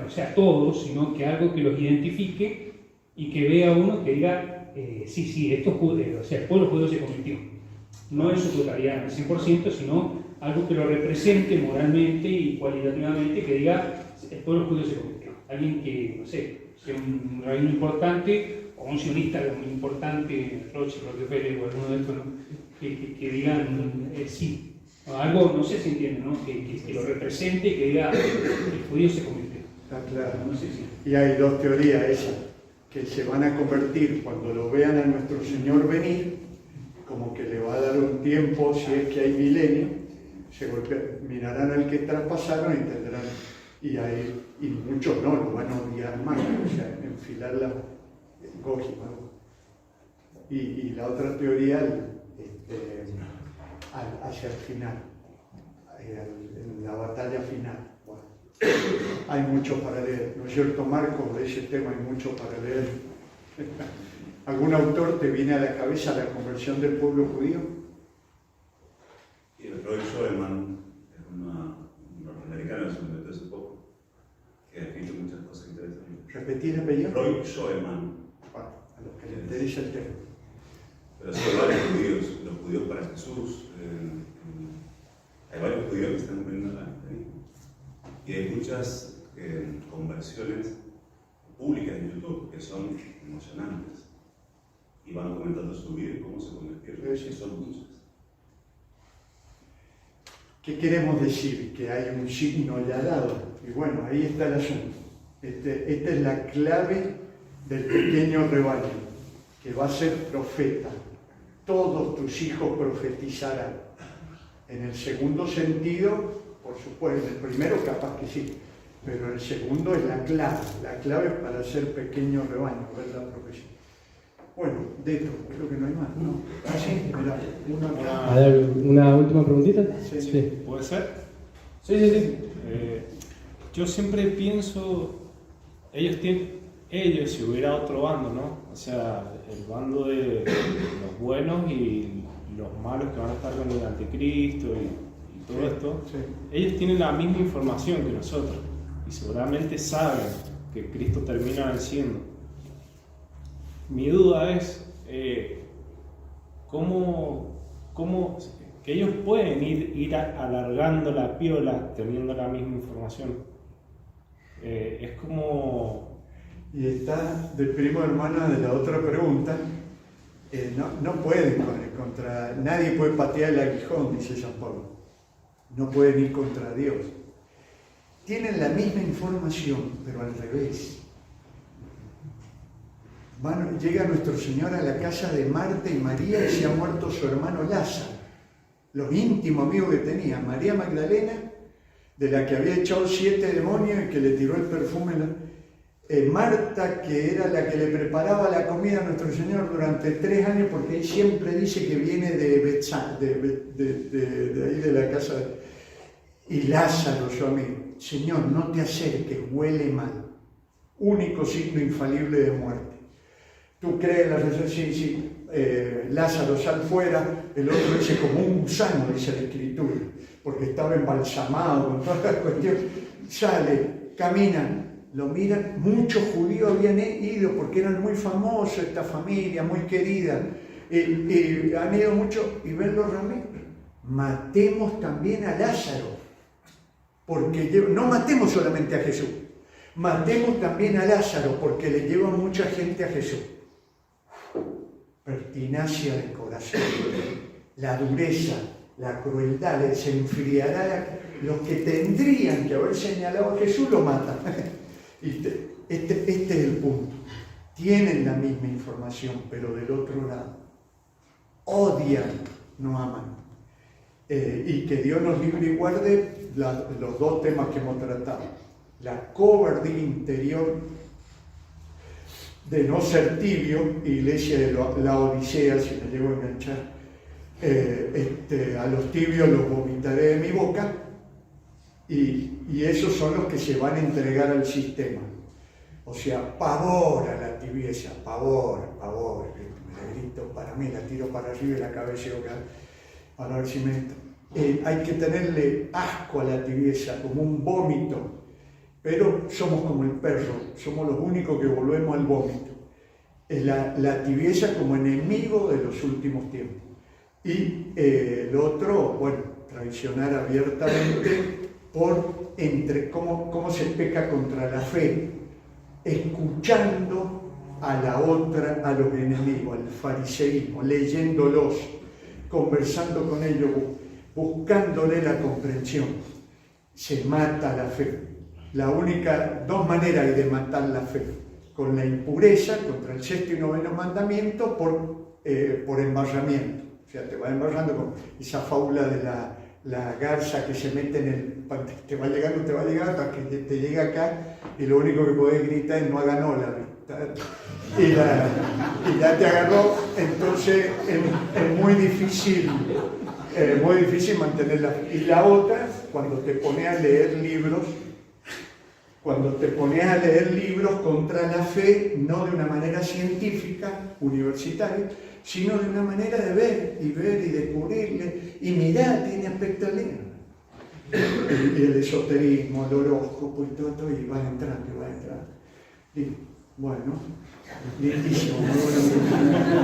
o sea, todos, sino que algo que los identifique y que vea uno que diga, sí, estos judíos, o sea, el pueblo judío se convirtió. No en su totalidad, al 100%, sino algo que lo represente moralmente y cualitativamente, que diga, el pueblo judío se convirtió. Alguien que, no sé, sea un rabino importante o un sionista muy importante, Roche, Rockefeller o alguno de estos, ¿no? que digan sí. Algo, no sé si entiende, ¿no? Que lo represente y que diga, el judío se convirtió. Está claro. No sé si... Y hay dos teorías esas, que se van a convertir cuando lo vean a nuestro Señor venir, como que le va a dar un tiempo, si es que hay milenio, mirarán al que traspasaron y tendrán, y muchos no, lo van a odiar más, o sea, enfilar la gógima. Y la otra teoría, hacia el final, en la batalla final. Bueno, hay mucho para leer, ¿no es cierto, Marcos? De ese tema hay mucho para leer. ¿Algún autor te viene a la cabeza la conversión del pueblo judío? Y el Roy Schoeman, un norteamericano que se metió hace poco, que ha escrito muchas cosas interesantes. ¿Repetí el apellido? Roy Schoeman. Bueno, a los que les interesa el tema. Pero son varios judíos, los judíos para Jesús. Hay varios judíos que están muriendo ahí. Y hay muchas conversiones públicas en YouTube que son emocionantes. Y van comentando su vida y cómo se convirtieron. Y son muchas. ¿Qué queremos decir? Que hay un signo allá al lado. Y bueno, ahí está el asunto. Esta es la clave del pequeño rebaño, que va a ser profeta. Todos tus hijos profetizarán. En el segundo sentido, por supuesto, en el primero capaz que sí, pero el segundo es la clave para ser pequeño rebaño, ver la profecía. Bueno, de esto, creo que no hay más, ¿no? Ah, sí, mirá, ¿Hay una última preguntita? Sí. ¿Puede ser? Sí. Yo siempre pienso, ellos si hubiera otro bando, ¿no? O sea, el bando de los buenos y los malos que van a estar con el anticristo y todo esto, ellos tienen la misma información que nosotros y seguramente saben que Cristo termina venciendo. Mi duda es cómo que ellos pueden ir alargando la piola teniendo la misma información. Es como... Y está del primo hermano de la otra pregunta. No pueden contra... Nadie puede patear el aguijón, dice San Pablo. No pueden ir contra Dios. Tienen la misma información, pero al revés. Llega nuestro Señor a la casa de Marta y María y se ha muerto su hermano Lázaro. Los íntimos amigos que tenía, María Magdalena, de la que había echado 7 demonios y que le tiró el perfume. Marta, que era la que le preparaba la comida a nuestro Señor durante 3 años, porque él siempre dice que viene de ahí de la casa. Y Lázaro, su amigo. Señor, no te acerques, huele mal. Único signo infalible de muerte. ¿Tú crees en la resurrección? Sí. Lázaro, sal fuera. El otro dice como un gusano, dice la Escritura, porque estaba embalsamado con todas las cuestiones. Sale, camina, lo miran. Muchos judíos habían ido porque eran muy famosos, esta familia, muy querida. Y han ido muchos y ven los ramillos. Matemos también a Lázaro, porque no matemos solamente a Jesús, matemos también a Lázaro, porque le lleva mucha gente a Jesús. Pertinacia del corazón, la dureza, la crueldad, les enfriará. Los que tendrían que haber señalado a Jesús lo matan. Este es el punto. Tienen la misma información, pero del otro lado. Odian, no aman. Y que Dios nos libre y guarde los 2 temas que hemos tratado. La cobardía interior de no ser tibio, iglesia de la Odisea, si me llego a enganchar, a los tibios los vomitaré de mi boca, y esos son los que se van a entregar al sistema. O sea, pavor a la tibieza, pavor, me la grito para mí, la tiro para arriba y la cabeceo para ver si me entra. Hay que tenerle asco a la tibieza, como un vómito. Pero somos como el perro, somos los únicos que volvemos al vómito. Es la tibieza como enemigo de los últimos tiempos. Y el otro, traicionar abiertamente cómo se peca contra la fe, escuchando a la otra, a los enemigos, al fariseísmo, leyéndolos, conversando con ellos, buscándole la comprensión. Se mata la fe. 2 maneras hay de matar la fe: con la impureza, contra el 6º y 9º mandamiento, por embarramiento. O sea, te va embarrando con esa fábula de la garza que se mete en el... Te va llegando hasta que te llega acá y lo único que podés gritar es no hagan ola. Y ya te agarró, entonces es muy difícil mantenerla. Y la otra, cuando te pones a leer libros contra la fe, no de una manera científica, universitaria, sino de una manera de ver y descubrirle, y mirar, tiene aspecto alegre. Y el esoterismo, el horóscopo y todo, y vas entrando. Y bueno, lindísimo, muy bueno.